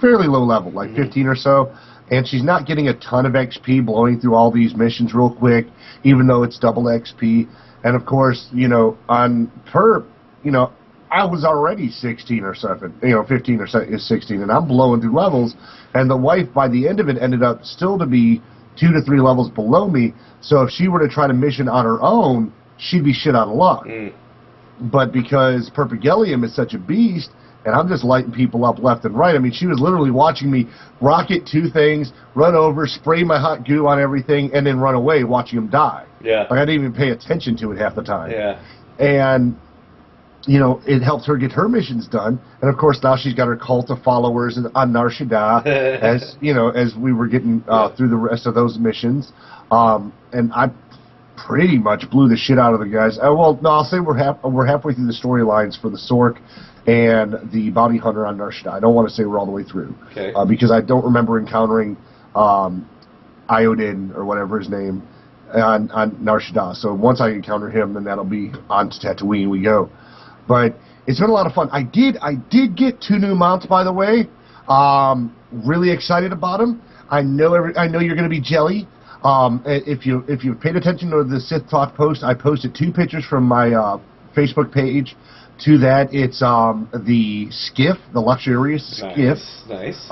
fairly low level, like 15 or so. And she's not getting a ton of XP blowing through all these missions real quick, even though it's double XP. And of course, on perp, I was already 16 or 7, 15 or 16, and I'm blowing through levels. And the wife, by the end of it, ended up still to be 2 to 3 levels below me. So if she were to try to mission on her own, she'd be shit out of luck. But because Perpigelium is such a beast, and I'm just lighting people up left and right. I mean, she was literally watching me rocket 2 things, run over, spray my hot goo on everything, and then run away, watching them die. Yeah. Like, I didn't even pay attention to it half the time. Yeah. And, it helped her get her missions done. And, of course, now she's got her cult of followers on Nar Shaddaa, as we were getting through the rest of those missions. And I pretty much blew the shit out of the guys. I'll say we're halfway through the storylines for the Sork and the bounty hunter on Nar Shaddaa. I don't want to say we're all the way through, because I don't remember encountering Iodin or whatever his name on Nar Shaddaa. So once I encounter him, then that'll be on to Tatooine we go. But it's been a lot of fun. I did get 2 new mounts, by the way. Really excited about them. I know you're going to be jelly. If you've paid attention to the SithTalk post, I posted 2 pictures from my Facebook page. To that, it's the skiff, the luxurious skiff, nice.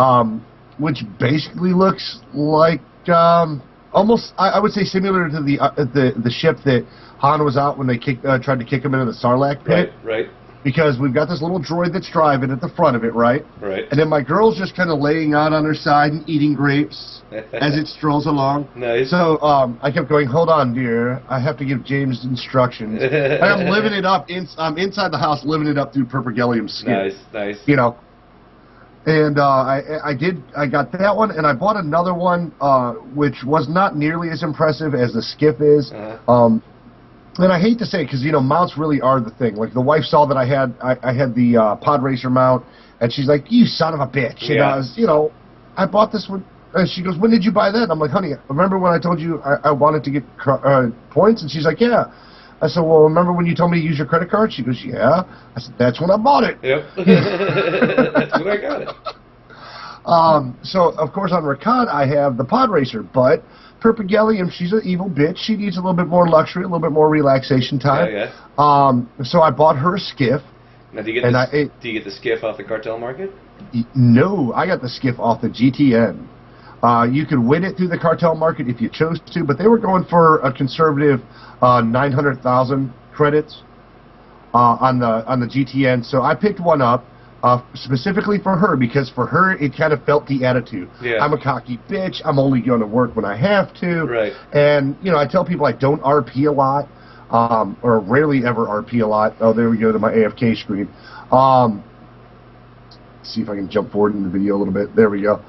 Which basically looks like almost, I would say, similar to the ship that Han was out when they tried to kick him into the Sarlacc pit. Right. Because we've got this little droid that's driving at the front of it, right? Right. And then my girl's just kind of laying out on her side and eating grapes as it strolls along. Nice. So I kept going, hold on, dear. I have to give James instructions. I'm living it up. I'm inside the house living it up through Perpigelium skin. Nice. And I got that one, and I bought another one, which was not nearly as impressive as the skiff is. And I hate to say it, because mounts really are the thing. Like, the wife saw that I had the pod racer mount, and she's like, "You son of a bitch!" And I was, I bought this one. And she goes, "When did you buy that?" And I'm like, "Honey, remember when I told you I wanted to get points?" And she's like, "Yeah." I said, "Well, remember when you told me to use your credit card?" She goes, "Yeah." I said, "That's when I bought it." Yep. That's when I got it. So of course on Rakad I have the pod racer, but Perpigelium, she's an evil bitch. She needs a little bit more luxury, a little bit more relaxation time. Yeah. So I bought her a skiff. Now, do you get the skiff off the cartel market? No, I got the skiff off the GTN. You could win it through the cartel market if you chose to, but they were going for a conservative 900,000 credits on the GTN. So I picked one up. Specifically for her, because for her it kind of felt the attitude. Yeah. I'm a cocky bitch. I'm only going to work when I have to. Right. And I tell people I don't RP a lot, or rarely ever RP a lot. Oh, there we go to my AFK screen. See if I can jump forward in the video a little bit. There we go.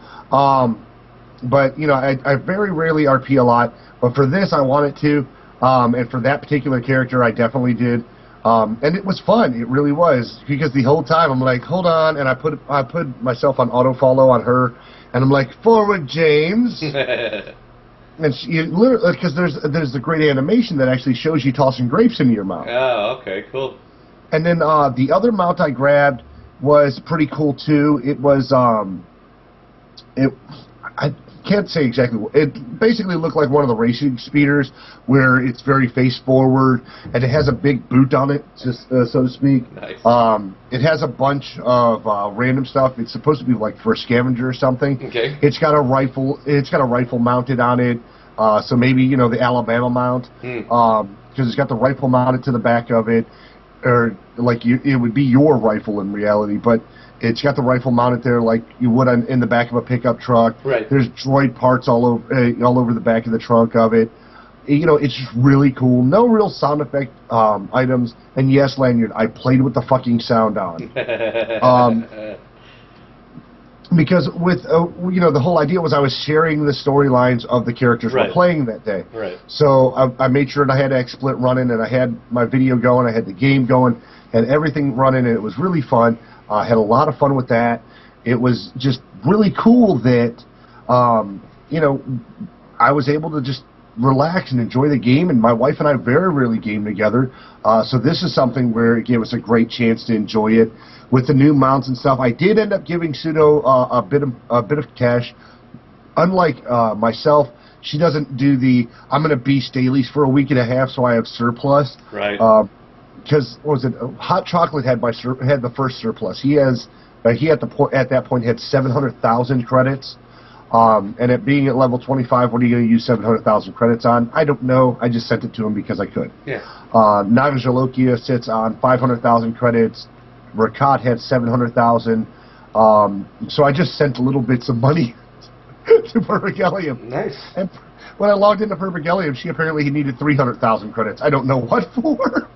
But you know, I very rarely RP a lot. But for this, I wanted to, and for that particular character, I definitely did. And it was fun. It really was, because the whole time I'm like, hold on, and I put myself on auto follow on her, and I'm like, forward, James. And she literally, because there's a great animation that actually shows you tossing grapes into your mouth. Oh, okay, cool. And then the other mount I grabbed was pretty cool too. It was I can't say exactly. It basically looked like one of the racing speeders, where it's very face forward and it has a big boot on it, just so to speak. Nice. It has a bunch of random stuff. It's supposed to be like for a scavenger or something. Okay. It's got a rifle. It's got a rifle mounted on it. So maybe, you know, the Alabama mount, because it's got the rifle mounted to the back of it, or like it would be your rifle in reality, but it's got the rifle mounted there like you would in the back of a pickup truck. Right. There's droid parts all over the back of the trunk of it. You know, it's just really cool. No real sound effect items. And yes, Lanyard, I played with the fucking sound on. Because with, you know, the whole idea was I was sharing the storylines of the characters we're playing that day. Right. So I made sure that I had XSplit running, and I had my video going, I had the game going, and everything running, and it was really fun. I had a lot of fun with that. It was just really cool that, you know, I was able to just relax and enjoy the game, and my wife and I very rarely game together. So this is something where it gave us a great chance to enjoy it. With the new mounts and stuff, I did end up giving Pseudo a bit of cash. Unlike myself, she doesn't do the I'm going to beast dailies for a week and a half, so I have surplus. Right. Because what was it? Hot Chocolate had the first surplus. He at that point had 700,000 credits. And it being at level 25, what are you going to use 700,000 credits on? I don't know. I just sent it to him because I could. Yeah. Naga Jalokia sits on 500,000 credits. Rakat had 700,000. So I just sent little bits of money to Pervigelium. Nice. And when I logged into Pervigelium, she apparently needed 300,000 credits. I don't know what for.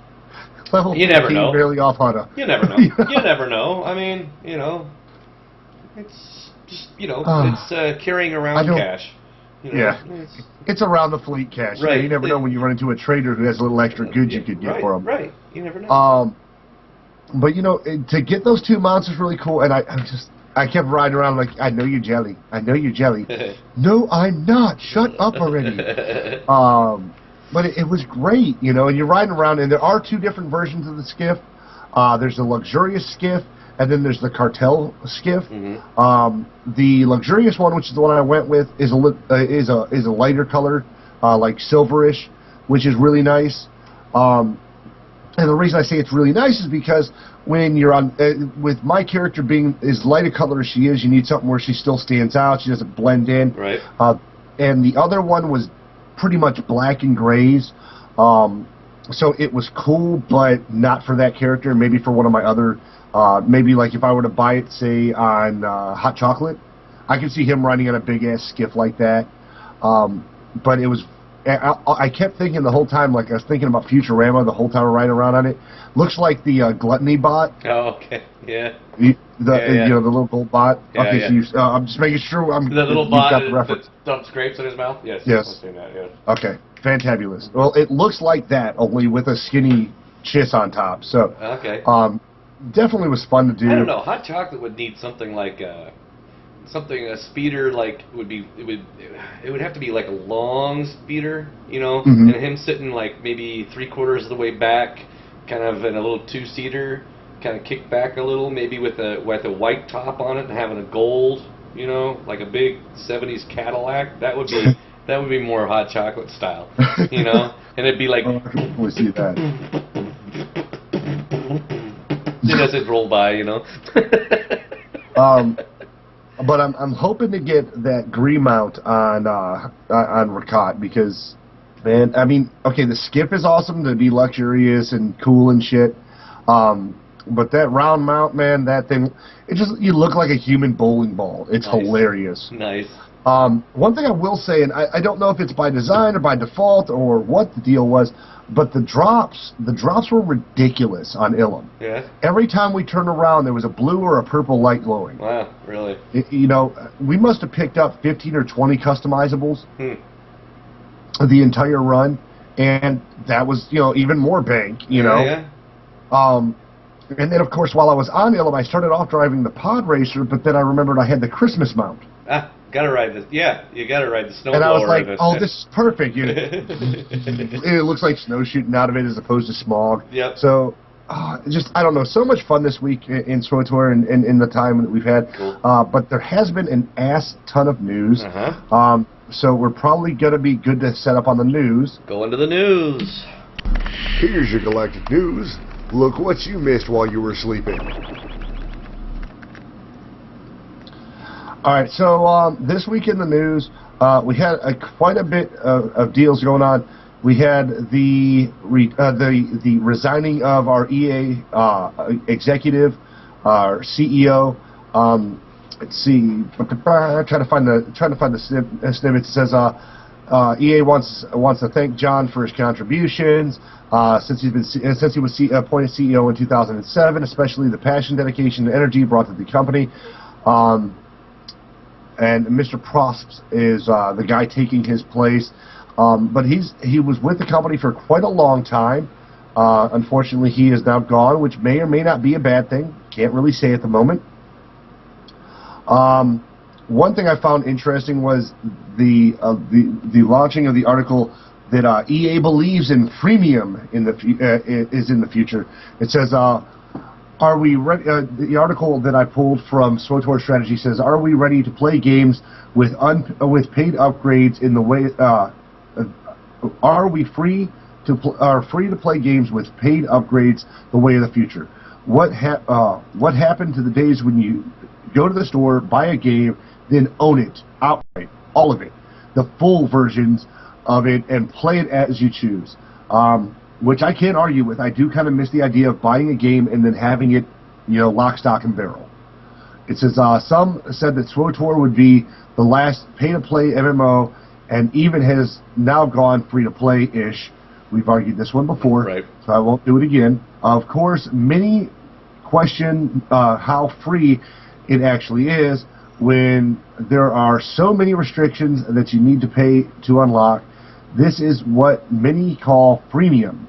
Level you never know. Barely off Hunter. You never know. You never know. I mean, you know, it's just, you know, it's carrying around cash. You know, yeah. It's around the fleet cash. Right. You never know when you run into a trader who has a little extra goods you could get for them. Right. You never know. But you know, to get those two mounts is really cool, and I kept riding around like, I know you're jelly. I know you're jelly. No, I'm not. Shut up already. But it was great, you know, and you're riding around, and there are two different versions of the skiff. There's the luxurious skiff, and then there's the cartel skiff. Mm-hmm. The luxurious one, which is the one I went with, is a lighter color, like silverish, which is really nice. And the reason I say it's really nice is because when you're on, with my character being as light a color as she is, you need something where she still stands out. She doesn't blend in. Right. And the other one was pretty much black and grays. So it was cool, but not for that character. Maybe for one of my other, maybe like if I were to buy it, say, on Hot Chocolate, I could see him riding on a big-ass skiff like that. But it was, I kept thinking the whole time, like I was thinking about Futurama the whole time I'm riding around on it. Looks like the Gluttony bot. Oh, okay. Yeah. You know, the little gold bot. Yeah, okay, yeah. so I'm just making sure the little bot that dumps grapes in his mouth. Yes. Yes. I've seen that, yeah. Okay, fantabulous. Well, it looks like that, only with a skinny chiss on top. So, okay. Definitely was fun to do. I don't know. Hot Chocolate would need something like a speeder, like it would have to be like a long speeder, you know, Mm-hmm. and him sitting like maybe 3/4 of the way back, kind of in a little two-seater, kind of kicked back a little, maybe with a white top on it and having a gold, you know, like a big 70s Cadillac. That would be more Hot Chocolate style, you know, and it'd be like. I can definitely see that. As it roll by, you know. But I'm hoping to get that green mount on Rakat because, man, I mean, okay, the skip is awesome to be luxurious and cool and shit. But that round mount, man, that thing, you look like a human bowling ball. It's nice. Hilarious. Nice. One thing I will say, and I don't know if it's by design or by default or what the deal was, but the drops were ridiculous on Ilum. Yeah. Every time we turned around, there was a blue or a purple light glowing. Wow, really? We must have picked up 15 or 20 customizables the entire run, and that was, even more bank, Yeah. And then, of course, while I was on Ilum, I started off driving the Pod Racer, but then I remembered I had the Christmas mount. Gotta ride this. Yeah, you gotta ride the snowblower. And I was like, this is perfect. It looks like snow shooting out of it as opposed to smog. Yep. So, I don't know, so much fun this week in SWTOR and in the time that we've had. Cool. But there has been an ass ton of news. Uh-huh. So we're probably going to be good to set up on the news. Go into the news. Here's your galactic news. Look what you missed while you were sleeping. All right, so this week in the news, we had quite a bit of deals going on. We had the resigning of our EA executive, our CEO. Let's see, trying to find the snippet. It says EA wants to thank John for his contributions since he was appointed CEO in 2007, especially the passion, dedication, and energy brought to the company. And Mr. Prosps is the guy taking his place. But he was with the company for quite a long time. Unfortunately, he is now gone, which may or may not be a bad thing. Can't really say at the moment. One thing I found interesting was the launching of the article that EA believes in freemium is in the future. It says, "Are we ready?" The article that I pulled from SWTOR Strategy says, "Are we ready to play games with paid upgrades in the way? Are we free to play games with paid upgrades the way of the future? What happened to the days when you go to the store, buy a game, then own it outright, all of it, the full versions of it, and play it as you choose?" Which I can't argue with. I do kind of miss the idea of buying a game and then having it, lock, stock, and barrel. It says some said that SWTOR would be the last pay-to-play MMO, and even has now gone free-to-play-ish. We've argued this one before, right, so I won't do it again. Of course, many question how free it actually is when there are so many restrictions that you need to pay to unlock. This is what many call freemium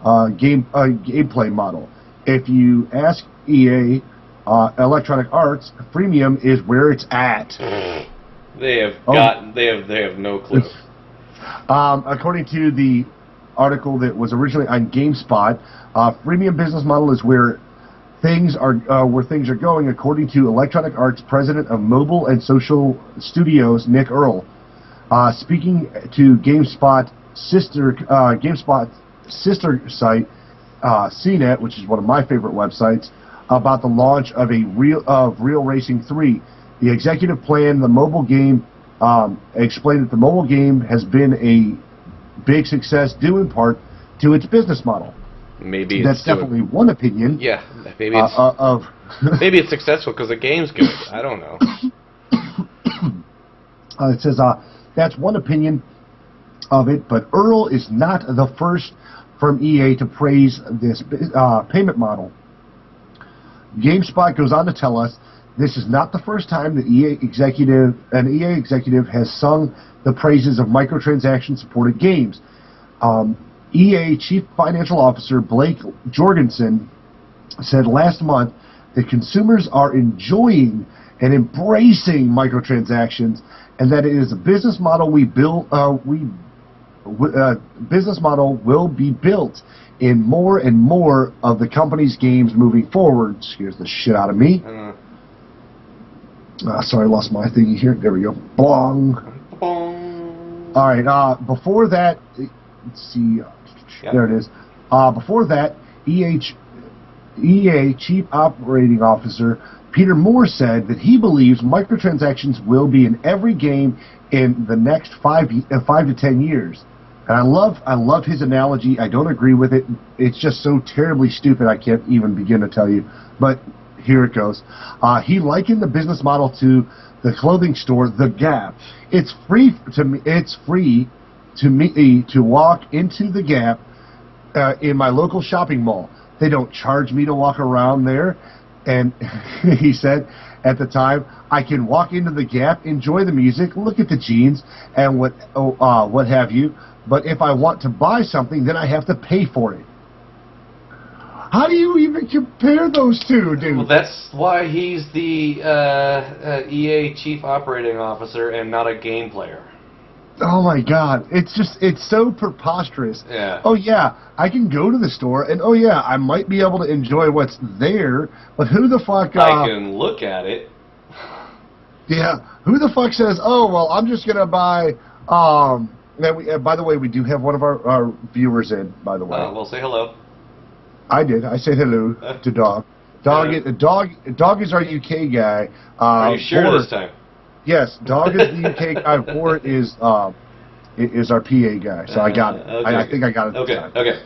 gameplay model. If you ask EA, Electronic Arts, freemium is where it's at. They have no clue. According to the article that was originally on GameSpot, freemium business model is where things are going, according to Electronic Arts president of Mobile and Social Studios, Nick Earl. Speaking to GameSpot sister site, CNET, which is one of my favorite websites, about the launch of Real Racing 3. The executive plan, the mobile game, explained that the mobile game has been a big success due in part to its business model. Maybe that's definitely one opinion. Yeah, maybe it's maybe it's successful because the game's good. I don't know. It says that's one opinion of it, but Earl is not the first from EA to praise this payment model. GameSpot goes on to tell us this is not the first time that an EA executive has sung the praises of microtransaction-supported games. EA Chief Financial Officer Blake Jorgensen said last month that consumers are enjoying and embracing microtransactions, and that it is a business model business model will be built in more and more of the company's games moving forward. Scares the shit out of me. Sorry, I lost my thingy here. There we go. Bong. Bong. All right. Before that, let's see. Yep. There it is. Before that, EA Chief Operating Officer Peter Moore said that he believes microtransactions will be in every game in the next 5 to 10 years. And I love his analogy. I don't agree with it. It's just so terribly stupid I can't even begin to tell you. But here it goes. He likened the business model to the clothing store, The Gap. It's free to me. It's free to me to walk into The Gap in my local shopping mall. They don't charge me to walk around there. And he said at the time, I can walk into The Gap, enjoy the music, look at the jeans, and what have you. But if I want to buy something, then I have to pay for it. How do you even compare those two, dude? Well, that's why he's the EA Chief Operating Officer and not a game player. Oh my God, it's so preposterous. Yeah. Oh yeah, I can go to the store and oh yeah, I might be able to enjoy what's there, but who the fuck? I can look at it. Yeah, who the fuck says? Oh well, I'm just gonna buy. By the way, we do have one of our viewers in. By the way, we'll say hello. I did. I said hello to Dog. Dog is our UK guy. Are you sure this time? Yes, Dog is the UK guy. Ward is our PA guy. So I got it. Okay. I think I got it this time. Okay.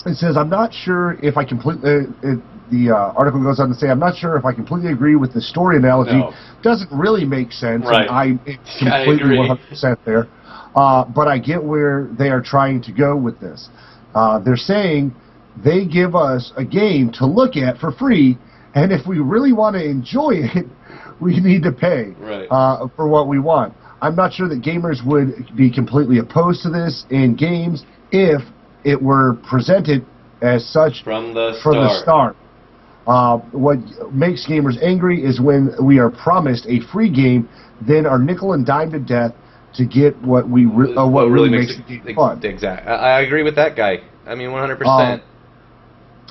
It says, I'm not sure if I completely... the article goes on to say, I'm not sure if I completely agree with the story analogy. No. Doesn't really make sense. Right. And it's completely 100% there. But I get where they are trying to go with this. They're saying they give us a game to look at for free, and if we really want to enjoy it, we need to pay for what we want. I'm not sure that gamers would be completely opposed to this in games if it were presented as such from the start. What makes gamers angry is when we are promised a free game, then are nickel and dime to death to get what really makes the game fun. Exactly. I agree with that guy. I mean, 100%.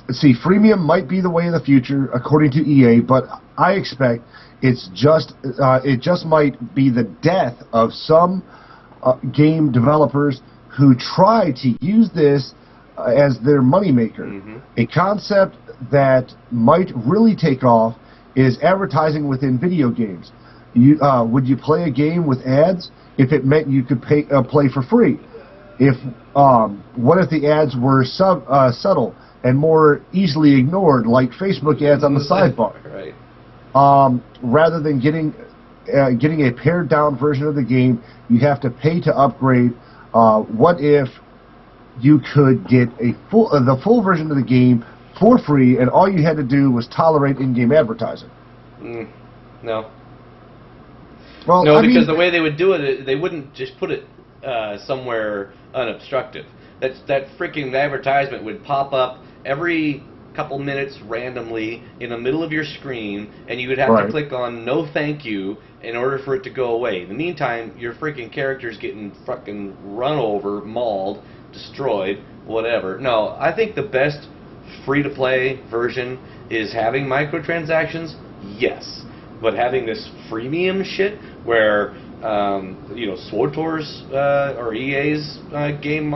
See, freemium might be the way of the future, according to EA, but I expect it just might be the death of some game developers who try to use this as their moneymaker. Mm-hmm. A concept that might really take off is advertising within video games. Would you play a game with ads if it meant you could play for free? What if the ads were subtle and more easily ignored, like Facebook ads on the sidebar? Right. Rather than getting a pared down version of the game, you have to pay to upgrade. What if you could get the full version of the game for free, and all you had to do was tolerate in-game advertising? No. Well, no, because the way they would do it, they wouldn't just put it somewhere unobstructed. That freaking advertisement would pop up every couple minutes randomly in the middle of your screen, and you would have to click on no thank you in order for it to go away. In the meantime, your freaking character's getting fucking run over, mauled, destroyed, whatever. No, I think the best free-to-play version is having microtransactions, yes. But having this freemium shit where, SWTOR's or EA's game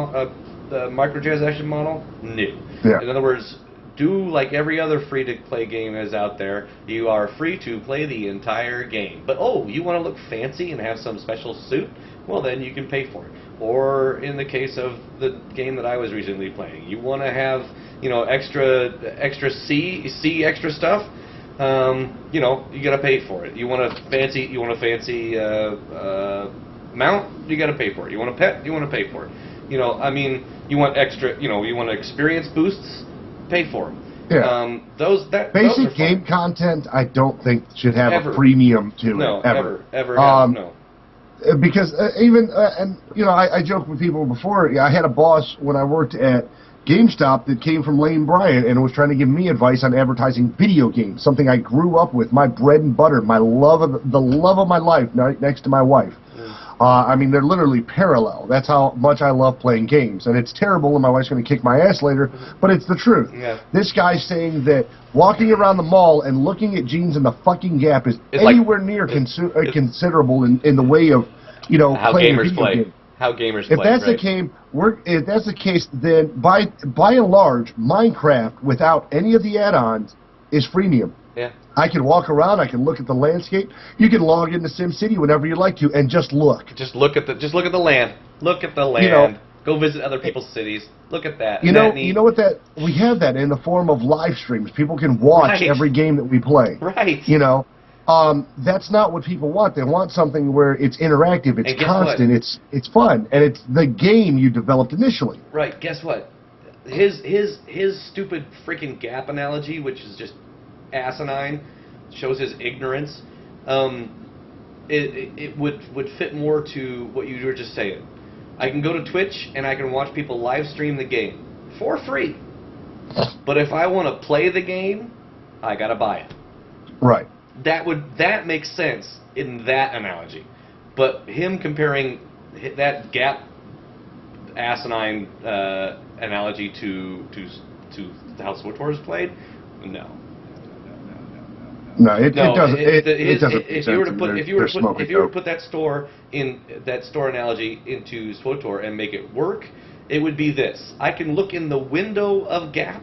microtransaction model, no. Yeah. In other words, do like every other free-to-play game is out there. You are free to play the entire game. But, you want to look fancy and have some special suit? Well, then you can pay for it. Or in the case of the game that I was recently playing, you want to have, extra C extra stuff? You got to pay for it. You want a fancy mount? You got to pay for it. You want a pet? You want to pay for it. You want extra, you want experience boosts? Pay for them. Yeah. Those basic game content, I don't think should have a premium to it. Ever. No. Because I joked with people before. I had a boss when I worked at GameStop that came from Lane Bryant and was trying to give me advice on advertising video games, something I grew up with, my bread and butter, the love of my life, right next to my wife. They're literally parallel. That's how much I love playing games. And it's terrible and my wife's going to kick my ass later, but it's the truth. Yeah. This guy's saying that walking around the mall and looking at jeans in the fucking Gap is anywhere near considerable in the way of, how playing gamers a video play. game. How gamers if play. That's right. If that's the case, then by and large, Minecraft without any of the add-ons is freemium. Yeah. I can walk around. I can look at the landscape. You can log into SimCity whenever you like to, and just look. Just look at the land. Look at the land. Go visit other people's cities. Look at that. You know what that we have that in the form of live streams. People can watch every game that we play. Right. You know, that's not what people want. They want something where it's interactive, it's constant, it's fun, and it's the game you developed initially. Right. Guess what? His stupid freaking gap analogy, which is just asinine, shows his ignorance. It would fit more to what you were just saying. I can go to Twitch and I can watch people live stream the game for free. But if I want to play the game, I gotta buy it. Right. That makes sense in that analogy. But him comparing that gap asinine analogy to how SWTOR is played, no. No, it doesn't. It doesn't. If you were to put that store analogy into SWTOR and make it work, it would be this: I can look in the window of Gap,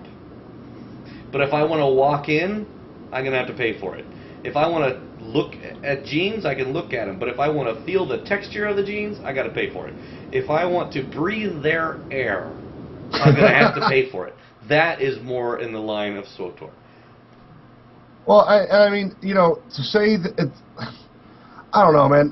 but if I want to walk in, I'm gonna have to pay for it. If I want to look at jeans, I can look at them, but if I want to feel the texture of the jeans, I got to pay for it. If I want to breathe their air, I'm gonna have to pay for it. That is more in the line of SWTOR. Well, I mean, you know, to say that I don't know, man.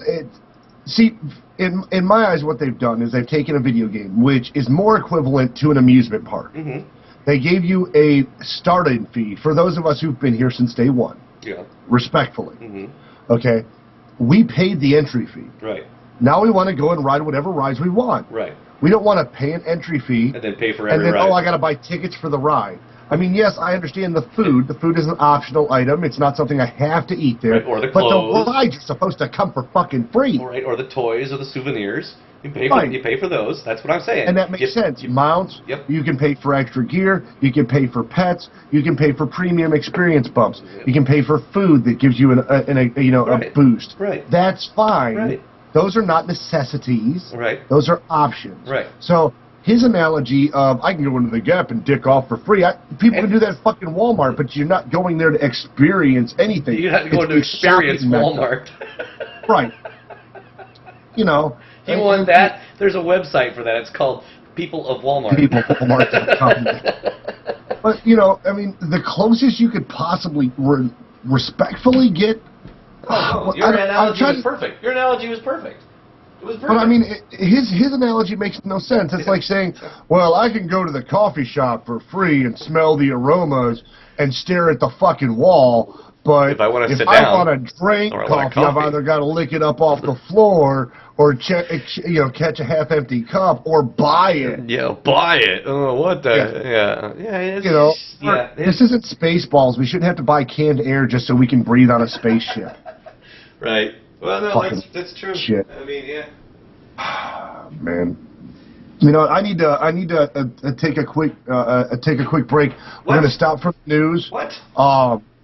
See, in my eyes, what they've done is they've taken a video game, which is more equivalent to an amusement park. Mm-hmm. They gave you a starting fee for those of us who've been here since day one. Yeah. Respectfully. Mm-hmm. Okay? We paid the entry fee. Right. Now we want to go and ride whatever rides we want. Right. We don't want to pay an entry fee. And then pay for every ride. ride. I got to buy tickets for the ride. I mean, yes, I understand the food. The food is an optional item. It's not something I have to eat there. Right, or the clothes. But the rides are supposed to come for fucking free. Right, or the toys or the souvenirs. You pay for those. That's what I'm saying. And that makes sense. Mounts. Yep. You can pay for extra gear. You can pay for pets. You can pay for premium experience bumps. Yep. You can pay for food that gives you a boost. Right. That's fine. Right. Those are not necessities. Right. Those are options. Right. So his analogy of I can go into the Gap and dick off for free. People can do that at fucking Walmart, but you're not going there to experience anything. You have to go to experience Walmart. Right. You know. You want that? There's a website for that. It's called People of Walmart. PeopleofWalmart.com. But, you know, I mean, the closest you could possibly respectfully get... your analogy was perfect. Your analogy was perfect. It was perfect. But, I mean, his analogy makes no sense. It's like saying, well, I can go to the coffee shop for free and smell the aromas and stare at the fucking wall, but if I want to drink coffee, I've either got to lick it up off the floor or catch a half-empty cup or buy it. Yeah, buy it. Oh, what the? Yeah. This isn't Spaceballs. We shouldn't have to buy canned air just so we can breathe on a spaceship. Right. Well, no, that's true. Shit. I mean, yeah. Man. You know, I need to take a quick break. We're going to stop from the news. What?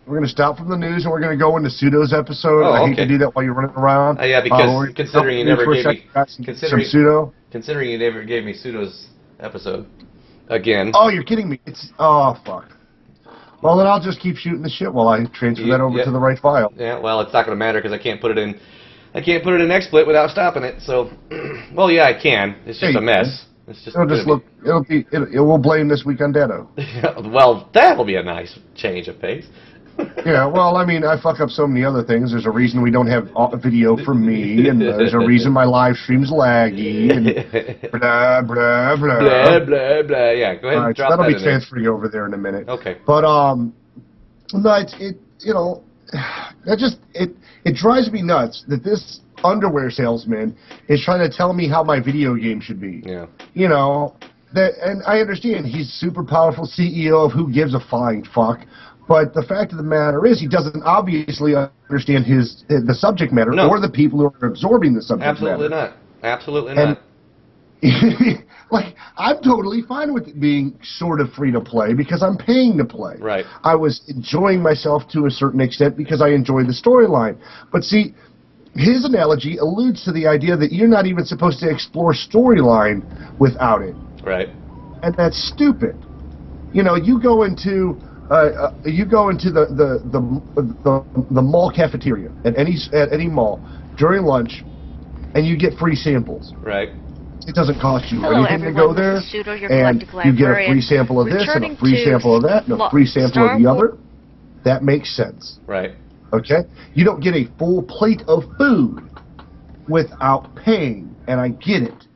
We're going to stop from the news and we're going to go into Pseudo's episode. Oh, I hate to do that while you're running around. Yeah, because considering you never gave me some Pseudo. Considering you never gave me Pseudo's episode again. Oh, you're kidding me! Fuck. Well, then I'll just keep shooting the shit while I transfer that over to the right file. Yeah. Well, it's not going to matter because I can't put it in. I can't put it in XSplit without stopping it. So, well, yeah, I can. It's just a mess. It's just. We'll blame this week on Dado. Well, that'll be a nice change of pace. Yeah, well, I mean, I fuck up so many other things. There's a reason we don't have video for me, and there's a reason my live stream's laggy, and blah, blah, blah. Blah, blah, blah. Yeah, go ahead and drop that in. That'll be transferring over there in a minute. Okay. But, no, it drives me nuts that this underwear salesman is trying to tell me how my video game should be. Yeah. You know, and I understand he's super powerful CEO of who gives a flying fuck. But the fact of the matter is, he doesn't obviously understand the subject matter or the people who are absorbing the subject matter. Absolutely not. Like, I'm totally fine with it being sort of free to play because I'm paying to play. Right. I was enjoying myself to a certain extent because I enjoy the storyline. But see, his analogy alludes to the idea that you're not even supposed to explore storyline without it. Right. And that's stupid. You know, you go into the mall cafeteria at any mall during lunch, and you get free samples. Right. It doesn't cost you Hello, anything everyone. to go there, This is Pseudo, your and galactic you get a librarian. free sample of this and Returning a free to sample of that and a free sample Star of the Wars. other. That makes sense. Right. Okay? You don't get a full plate of food without paying, and I get it.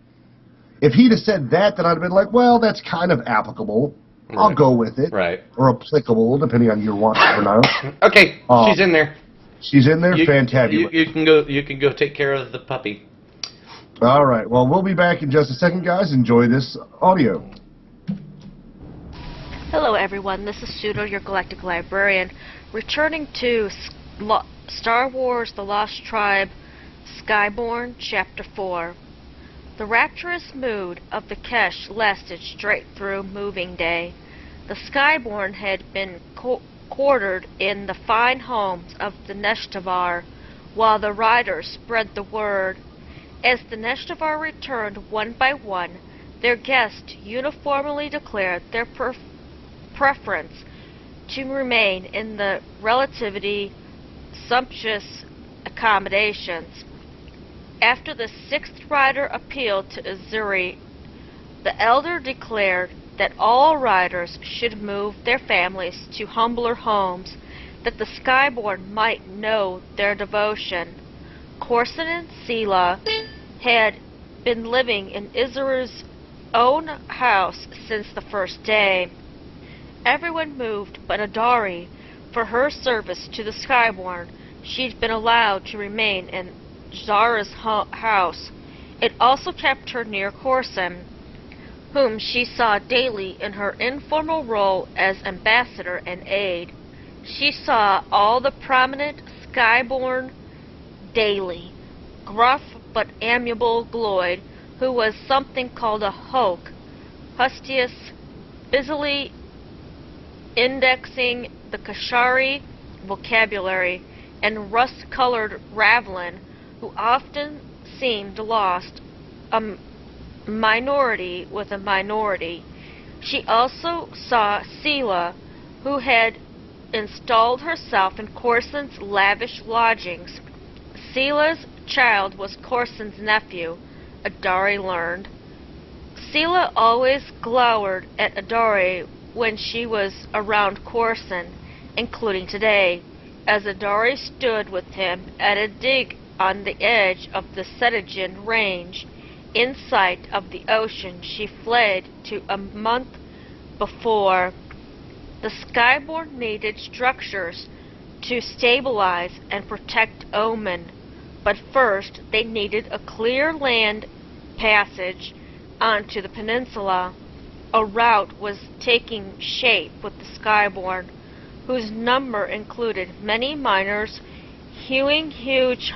If he'd have said that, then I'd have been like, well, that's kind of applicable. I'll Right. go with it. Right. Or applicable, depending on your want or not. Okay, she's in there. She's in there? You, Fantabulous. you can go take care of the puppy. All right. Well, we'll be back in just a second, guys. Enjoy this audio. Hello, everyone. This is Pseudo, your galactic librarian, returning to Star Wars: The Lost Tribe, Skyborn, Chapter 4. The rapturous mood of the Kesh lasted straight through moving day. The Skyborn had been quartered in the fine homes of the Neshtavar, while the riders spread the word. As the Neshtavar returned one by one, their guests uniformly declared their preference to remain in the relatively sumptuous accommodations. After the sixth rider appealed to Azuri, the elder declared that all riders should move their families to humbler homes, that the Skyborn might know their devotion. Corson and Sela had been living in Izuri's own house since the first day. Everyone moved but Adari. For her service to the Skyborn, she'd been allowed to remain in Zara's house. It also kept her near Corson, whom she saw daily in her informal role as ambassador and aide. She saw all the prominent Skyborn daily. Gruff but amiable Gloyd, who was something called a Hoke, Hustius, busily indexing the Kashari vocabulary, and rust-colored Ravlin, who often seemed lost, a minority with a minority. She also saw Sela, who had installed herself in Corson's lavish lodgings. Sela's child was Corson's nephew, Adari learned. Sela always glowered at Adari when she was around Corson, including today, as Adari stood with him at a dig on the edge of the Cetagen range, in sight of the ocean she fled to a month before. The Skyborn needed structures to stabilize and protect Omen, but first they needed a clear land passage onto the peninsula. A route was taking shape with the Skyborn, whose number included many miners hewing huge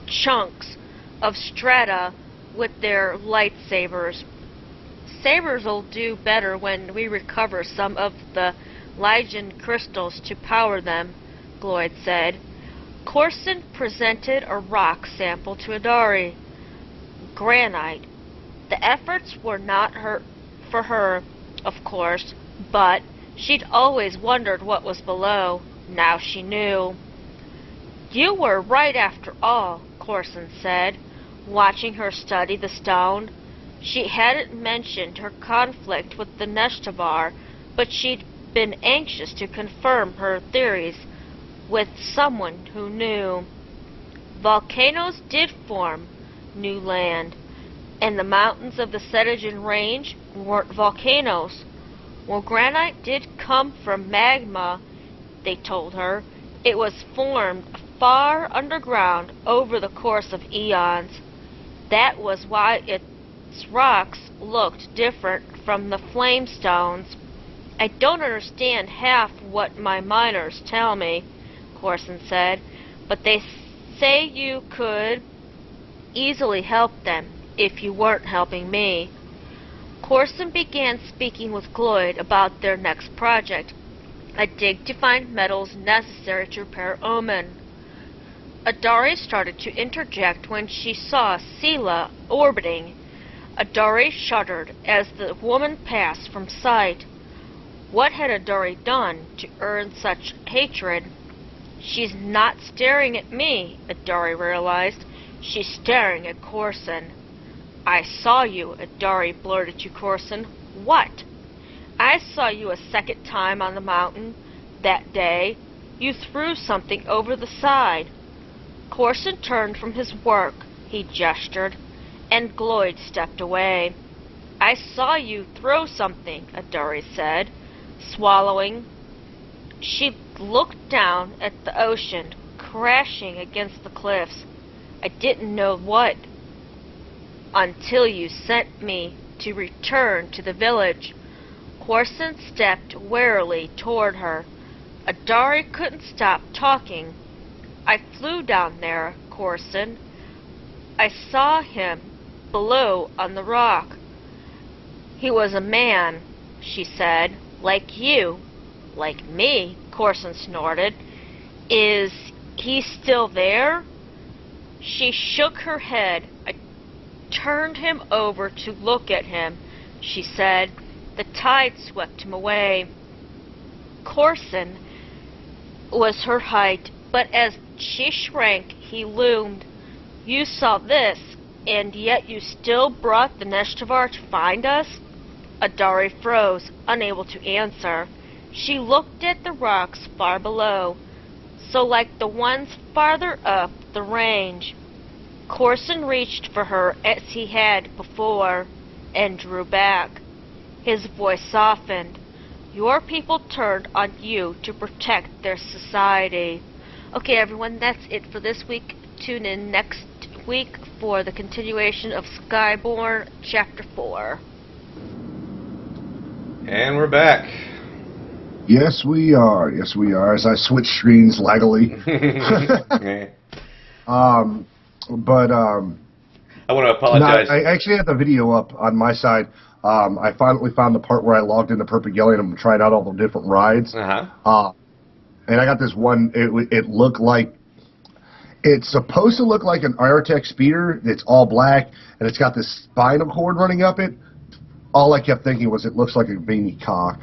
chunks of strata with their lightsabers. Sabers'll do better when we recover some of the Legion crystals to power them, Gloyd said. Corson presented a rock sample to Adari. Granite. The efforts were not for her, of course, but she'd always wondered what was below. Now she knew. You were right after all, Corson said, watching her study the stone. She hadn't mentioned her conflict with the Neshtavar, but she'd been anxious to confirm her theories with someone who knew. Volcanoes did form new land, and the mountains of the Cetagen range weren't volcanoes. Well, granite did come from magma, they told her. It was formed far underground over the course of eons. That was why its rocks looked different from the flamestones. I don't understand half what my miners tell me, Corson said, but they say you could easily help them if you weren't helping me. Corson began speaking with Gloyd about their next project, a dig to find metals necessary to repair Omen. Adari started to interject when she saw Sela orbiting. Adari shuddered as the woman passed from sight. What had Adari done to earn such hatred? She's not staring at me, Adari realized. She's staring at Corson. I saw you, Adari blurted to Corson. What? I saw you a second time on the mountain that day. You threw something over the side. Corson turned from his work, he gestured, and Gloyd stepped away. I saw you throw something, Adari said, swallowing. She looked down at the ocean, crashing against the cliffs. I didn't know what, until you sent me to return to the village. Corson stepped warily toward her. Adari couldn't stop talking. I flew down there, Corson. I saw him below on the rock. He was a man, she said, like you. Like me, Corson snorted. Is he still there? She shook her head. I turned him over to look at him, she said. The tide swept him away. Corson was her height, but as she shrank, he loomed. You saw this, and yet you still brought the Neshtavar to find us? Adari froze, unable to answer. She looked at the rocks far below, so like the ones farther up the range. Corson reached for her as he had before, and drew back. His voice softened. Your people turned on you to protect their society. Okay, everyone, that's it for this week. Tune in next week for the continuation of Skyborn Chapter 4. And we're back. Yes, we are. Yes, we are. As I switch screens laggily. But I want to apologize. I actually had the video up on my side. I finally found the part where I logged into Perpigillion and tried out all the different rides. Uh-huh. And I got this one. It looked like, it's supposed to look like an Airtech speeder. It's all black, and it's got this spinal cord running up it. All I kept thinking was, it looks like a veiny cock.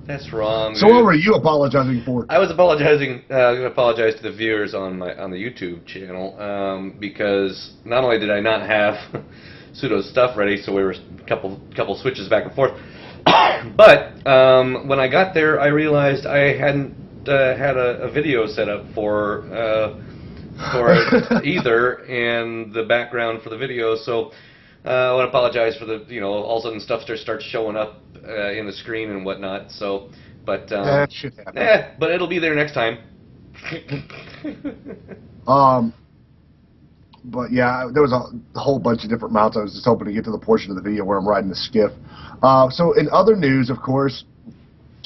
That's wrong. So what were you apologizing for? I was apologizing. I'm going to apologize to the viewers on the YouTube channel because not only did I not have Pseudo's stuff ready, so we were a couple switches back and forth, but when I got there, I realized I hadn't had a video set up for it either, and the background for the video. So I want to apologize for the all of a sudden stuff starts showing up in the screen and whatnot. So, but that should happen. But it'll be there next time. But yeah, there was a whole bunch of different mounts. I was just hoping to get to the portion of the video where I'm riding the skiff. So in other news, of course,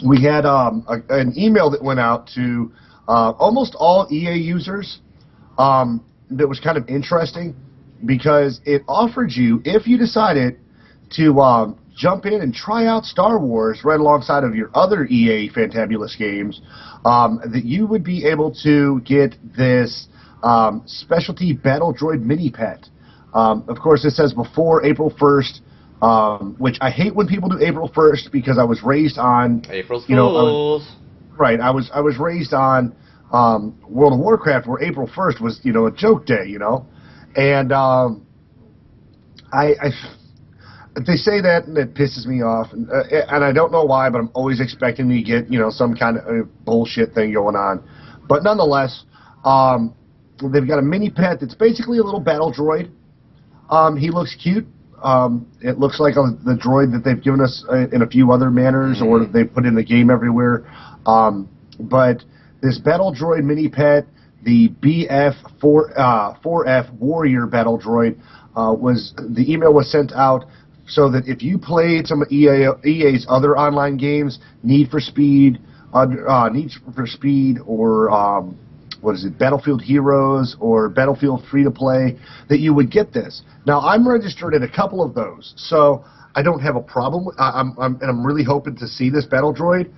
we had an email that went out to almost all EA users that was kind of interesting because it offered you, if you decided to jump in and try out Star Wars right alongside of your other EA Fantabulous games, that you would be able to get this specialty battle droid mini pet. Of course, it says before April 1st, which I hate when people do April 1st because I was raised on April Fools. Right, I was raised on World of Warcraft, where April 1st was a joke day, and they say that and it pisses me off, and I don't know why, but I'm always expecting to get some kind of bullshit thing going on. But nonetheless, they've got a mini pet that's basically a little battle droid. He looks cute. It looks like the droid that they've given us in a few other manners, or that they've put in the game everywhere. But this battle droid mini pet, the BF4F Warrior battle droid, the email was sent out so that if you played some of EA's other online games, Need for Speed, or Battlefield Heroes or Battlefield Free to Play, that you would get this. Now I'm registered at a couple of those, so I don't have a problem. I'm really hoping to see this battle droid.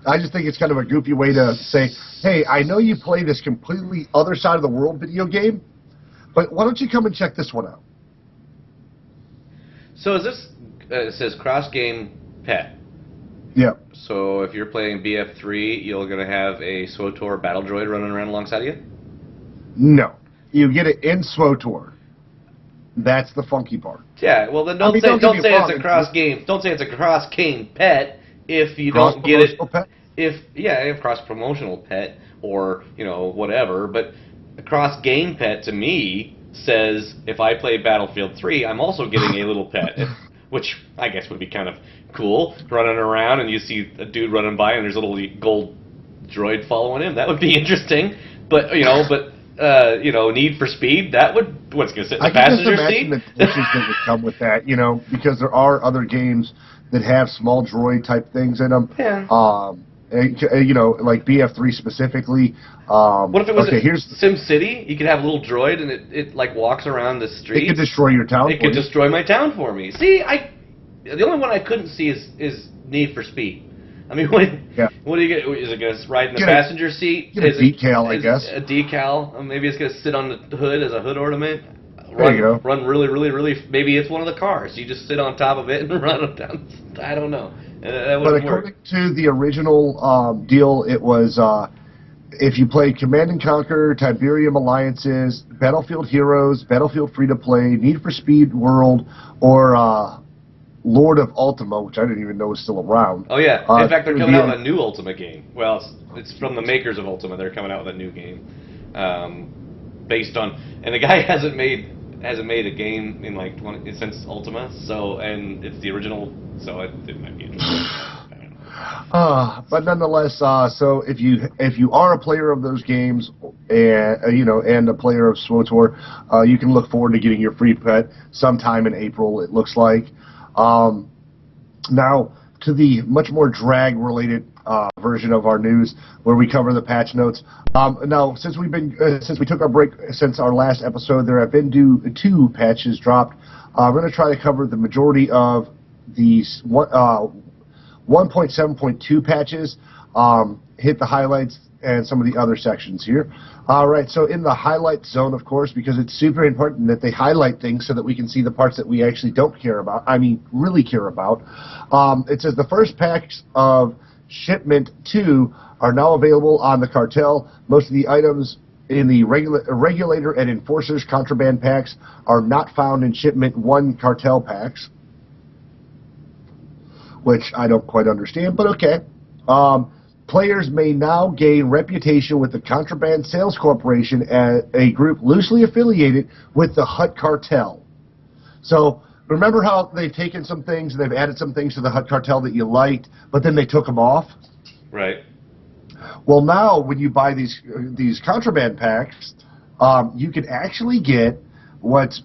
I just think it's kind of a goofy way to say, hey, I know you play this completely other side of the world video game, but why don't you come and check this one out? So is this? It says cross game pet. Yeah. So if you're playing BF3, you're going to have a SWTOR battle droid running around alongside of you? No. You get it in SWTOR. That's the funky part. Yeah, well then don't say it's a cross game. Don't say it's a cross game pet if you don't get it. Pet? If cross promotional pet or whatever, but a cross game pet to me says if I play Battlefield 3, I'm also getting a little pet, which I guess would be kind of cool, running around and you see a dude running by and there's a little gold droid following him. That would be interesting, but Need for Speed, that would, what's going to sit in the passenger seat? The glitches that would come with that, because there are other games that have small droid type things in them. Yeah. Like BF3 specifically. What if it was Sim City? You could have a little droid and it like walks around the street. It could destroy your town. It could destroy my town for me. See, the only one I couldn't see is Need for Speed. I mean, what do you get? Is it going to ride in the passenger seat? Get a decal, I guess. A decal. Maybe it's going to sit on the hood as a hood ornament. There you go. Run really, really, really. Maybe it's one of the cars. You just sit on top of it and run it down. I don't know. But according to the original deal, it was if you played Command & Conquer, Tiberium Alliances, Battlefield Heroes, Battlefield Free-to-Play, Need for Speed World, or Lord of Ultima, which I didn't even know was still around. Oh, yeah. In fact, they're coming out with a new Ultima game. Well, it's from the makers of Ultima. They're coming out with a new game based on... And the guy hasn't made a game in since Ultima, and it's the original, so it might be interesting. But nonetheless, so if you are a player of those games and a player of SWTOR, you can look forward to getting your free pet sometime in April. It looks like. Now to the much more drag-related version of our news, where we cover the patch notes. Now, since we took our break since our last episode, there have been 2 patches dropped. We're going to try to cover the majority of these 1.7.2 patches. Hit the highlights and some of the other sections here. All right, so in the highlight zone, of course, because it's super important that they highlight things so that we can see the parts that we actually don't care about. I mean, really care about. It says the first packs of Shipment 2 are now available on the cartel. Most of the items in the Regulator and Enforcers contraband packs are not found in Shipment 1 cartel packs, which I don't quite understand, but okay. Players may now gain reputation with the Contraband Sales Corporation, as a group loosely affiliated with the Hutt Cartel. So remember how they've taken some things and they've added some things to the Hutt Cartel that you liked, but then they took them off? Right. Well, now when you buy these contraband packs, you can actually get what's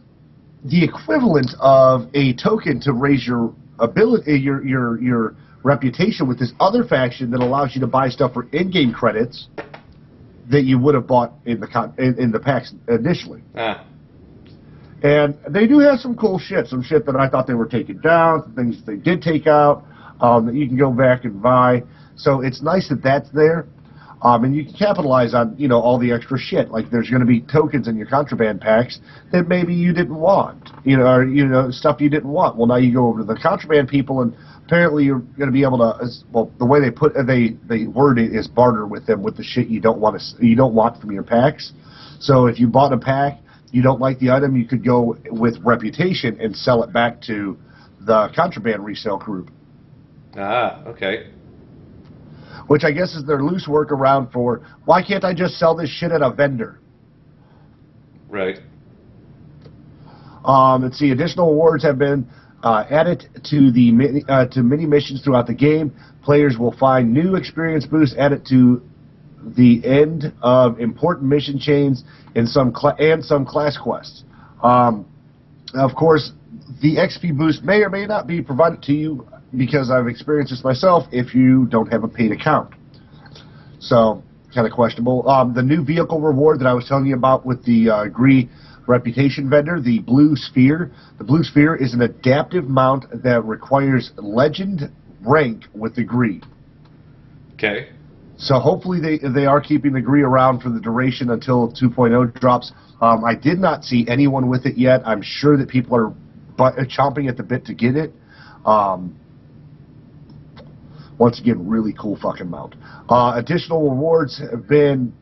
the equivalent of a token to raise your ability, your reputation with this other faction that allows you to buy stuff for in-game credits that you would have bought in the packs initially. And they do have some cool shit, some shit that I thought they were taking down, some things that they did take out that you can go back and buy. So it's nice that that's there. And you can capitalize on, all the extra shit. Like there's going to be tokens in your contraband packs that maybe you didn't want, or stuff you didn't want. Well, now you go over to the contraband people, and apparently you're going to be able to. Well, the way they word it is barter with them with the shit you don't want from your packs. So if you bought a pack, you don't like the item, you could go with reputation and sell it back to the contraband resale group. Okay. Which I guess is their loose workaround for, why can't I just sell this shit at a vendor? Right. Let's see, additional awards have been added to the mini missions throughout the game. Players will find new experience boosts added to the end of important mission chains and some class quests. Of course, the XP boost may or may not be provided to you, because I've experienced this myself, if you don't have a paid account. So, kind of questionable. The new vehicle reward that I was telling you about with the Gree reputation vendor, the Blue Sphere. The Blue Sphere is an adaptive mount that requires legend rank with the Gree. Okay. So hopefully they are keeping the Gree around for the duration until 2.0 drops. I did not see anyone with it yet. I'm sure that people are chomping at the bit to get it. Once again, really cool fucking mount. Additional rewards have been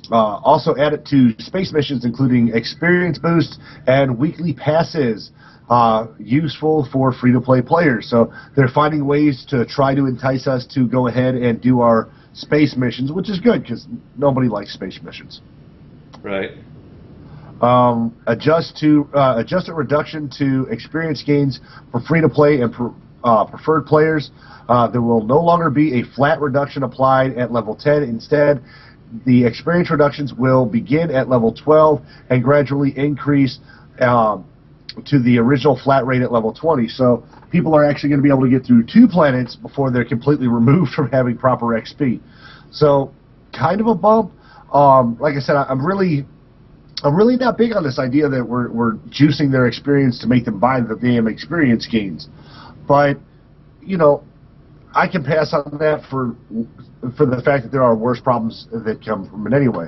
Also added to space missions, including experience boosts and weekly passes, useful for free-to-play players. So they're finding ways to try to entice us to go ahead and do our space missions, which is good because nobody likes space missions. Right. Adjusted reduction to experience gains for free-to-play and preferred players. There will no longer be a flat reduction applied at level 10. Instead, the experience reductions will begin at level 12 and gradually increase to the original flat rate at level 20. So people are actually going to be able to get through 2 planets before they're completely removed from having proper XP. So kind of a bump. Like I said, I'm really not big on this idea that we're juicing their experience to make them buy the damn experience gains. But, you know, I can pass on that for the fact that there are worse problems that come from it anyway.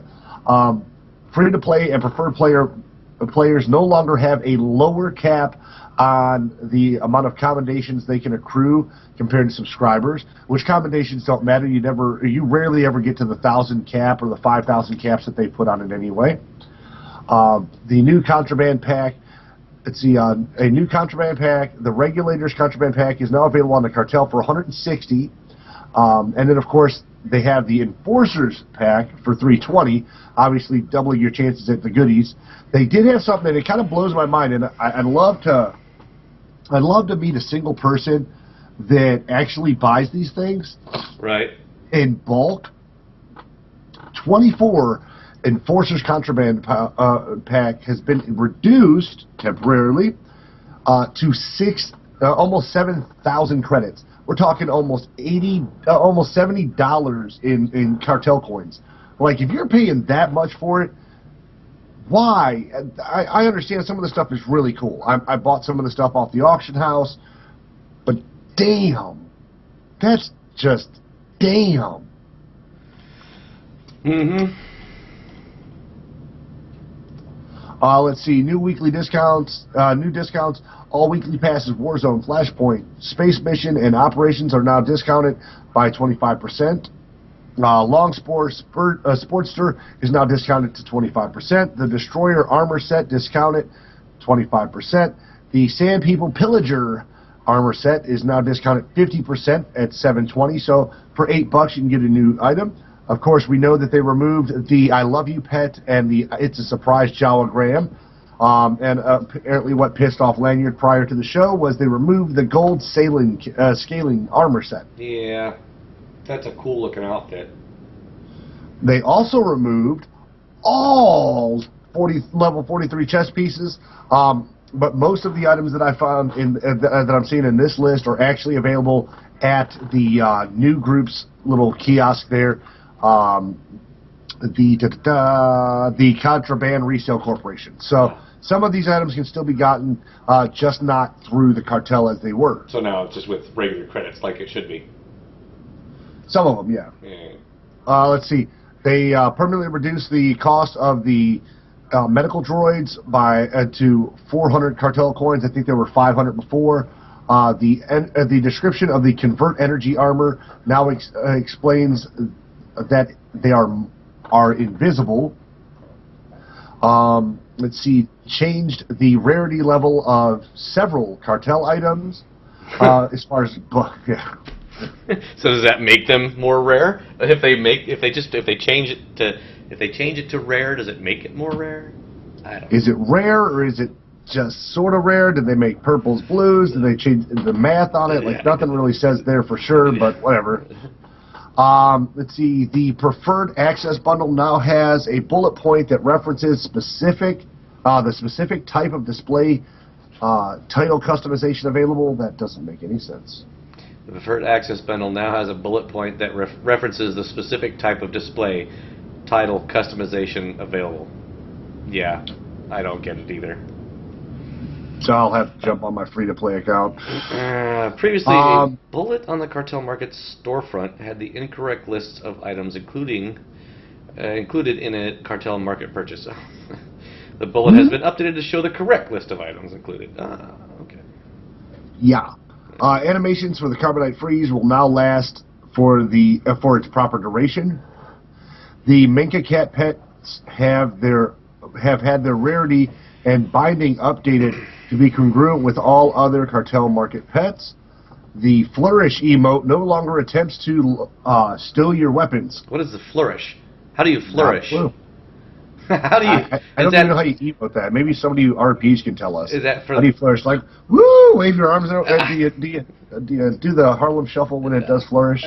Free-to-play and preferred players no longer have a lower cap on the amount of commendations they can accrue compared to subscribers, which commendations don't matter. You rarely ever get to the 1,000 cap or the 5,000 caps that they put on it anyway. The new contraband pack. Let's see, a new contraband pack. The Regulators contraband pack is now available on the cartel for 160. And then, of course, they have the Enforcers pack for 320. Obviously, doubling your chances at the goodies. They did have something that it kind of blows my mind, and I'd love to meet a single person that actually buys these things. Right. In bulk. 24 Enforcers contraband pack has been reduced temporarily to almost 7,000 credits. We're talking almost $70 in cartel coins. Like, if you're paying that much for it, why? I understand some of the stuff is really cool. I bought some of the stuff off the auction house, but damn, that's just damn. Mm-hmm. Let's see, new weekly discounts, all weekly passes, Warzone, Flashpoint, Space Mission, and Operations are now discounted by 25%. Long Sportster is now discounted to 25%. The Destroyer Armor Set discounted 25%. The Sand People Pillager Armor Set is now discounted 50% at $720. So for $8 you can get a new item. Of course, we know that they removed the I Love You Pet and the It's a Surprise Jawagram. And apparently what pissed off Lanyard prior to the show was they removed the gold scaling armor set. Yeah, that's a cool looking outfit. They also removed all level 43 chest pieces, but most of the items that I found that I'm seeing in this list are actually available at the new group's little kiosk there. The Contraband Resale Corporation. So some of these items can still be gotten, just not through the cartel as they were. So now it's just with regular credits, like it should be. Some of them, yeah. Let's see. They permanently reduced the cost of the medical droids by to 400 cartel coins. I think there were 500 before. The description of the Convert Energy Armor now explains that they are invisible. Let's see, changed the rarity level of several cartel items. As far as yeah. So does that make them more rare? If they change it to rare, does it make it more rare? I don't know. Is it rare or is it just sort of rare? Did they make purples blues? Did they change the math on it? Like, nothing really says there for sure, but whatever. Let's see, the Preferred Access Bundle now has a bullet point that references the specific type of display title customization available. That doesn't make any sense. The Preferred Access Bundle now has a bullet point that references the specific type of display title customization available. Yeah, I don't get it either. So I'll have to jump on my free-to-play account. Previously, a bullet on the Cartel Market storefront had the incorrect lists of items included in a Cartel Market purchase. The bullet has been updated to show the correct list of items included. Okay. Yeah. Animations for the Carbonite Freeze will now last for its proper duration. The Minka Cat pets have had their rarity and binding updated to be congruent with all other cartel market pets. The Flourish emote no longer attempts to steal your weapons. What is the flourish? How do you flourish? Not a clue. How do you? I don't even know how you emote that. Maybe somebody who RPs can tell us. Is that for? How do you flourish? Like, woo! Wave your arms out. Do you do the Harlem Shuffle when it does flourish?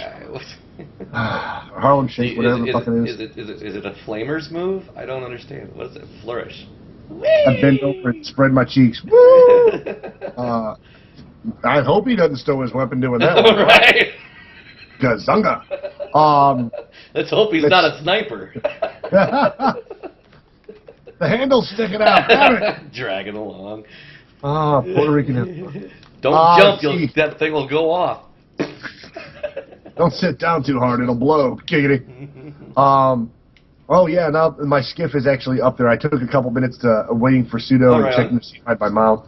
Harlem Shake, whatever the fuck it is. Is it a flamer's move? I don't understand. What is it? Flourish. I bend over and spread my cheeks. Woo! I hope he doesn't stow his weapon doing that one. Right. Gazunga. Let's hope he's not a sniper. The handle's sticking out. Damn it. Dragging along. Puerto Rican. Don't jump. That thing will go off. Don't sit down too hard. It'll blow. Giggity. Oh, yeah. Now my skiff is actually up there. I took a couple minutes to waiting for Pseudo and checking to see if I had my mount,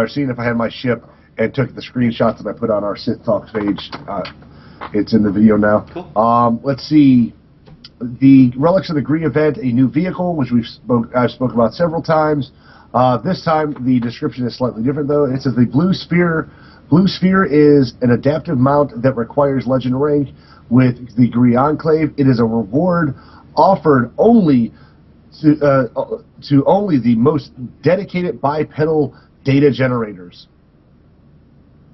seeing if I had my ship, and took the screenshots that I put on our SithTalk page. It's in the video now. Cool. Let's see. The Relics of the Gree event, a new vehicle, which I've spoken about several times. This time, the description is slightly different, though. It says the Blue Sphere. Blue Sphere is an adaptive mount that requires Legend rank with the Gree Enclave. It is a reward offered only to only the most dedicated bipedal data generators.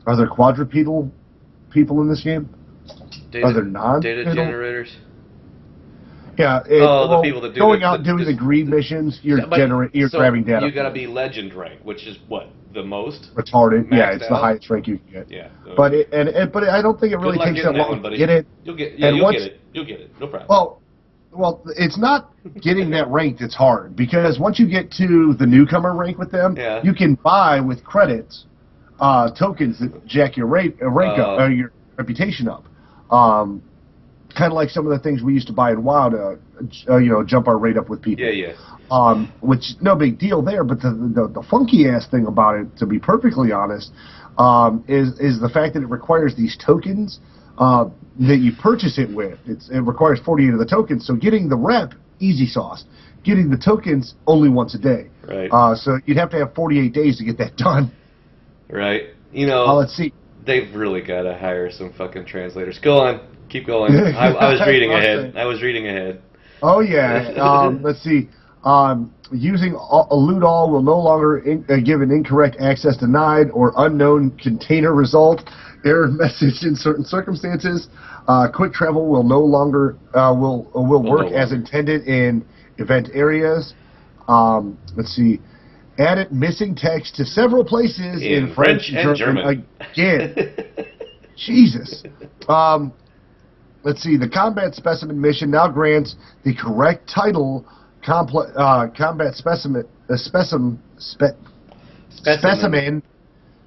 Are there quadrupedal people in this game? Are there data generators? Yeah, the people that do going out doing the Gree missions, you're grabbing data. You got to be Legend rank, which is what, the most retarded. Yeah, it's the highest rank you can get. Yeah, but I don't think it really takes that long to get it. You'll get it. You'll get it. No problem. Well, it's not getting that rank that's hard, because once you get to the newcomer rank with them, you can buy with credits tokens that jack your rank up, or your reputation up. Kind of like some of the things we used to buy in WoW to, jump our rate up with people. Yeah. Which no big deal there, but the funky ass thing about it, to be perfectly honest, is the fact that it requires these tokens that you purchase it with. It requires 48 of the tokens, so getting the rep, easy sauce. Getting the tokens only once a day. Right. So you'd have to have 48 days to get that done. Right. Let's see. They've really got to hire some fucking translators. Go on. Keep going. I was reading ahead. Oh, yeah. Let's see. Using elude all will no longer give an incorrect access denied or unknown container result. Error message in certain circumstances. Quick travel will no longer will work as intended in event areas. Let's see. Added missing text to several places in French and German. Again. Jesus. Let's see. The combat specimen mission now grants the correct title. Combat specimen.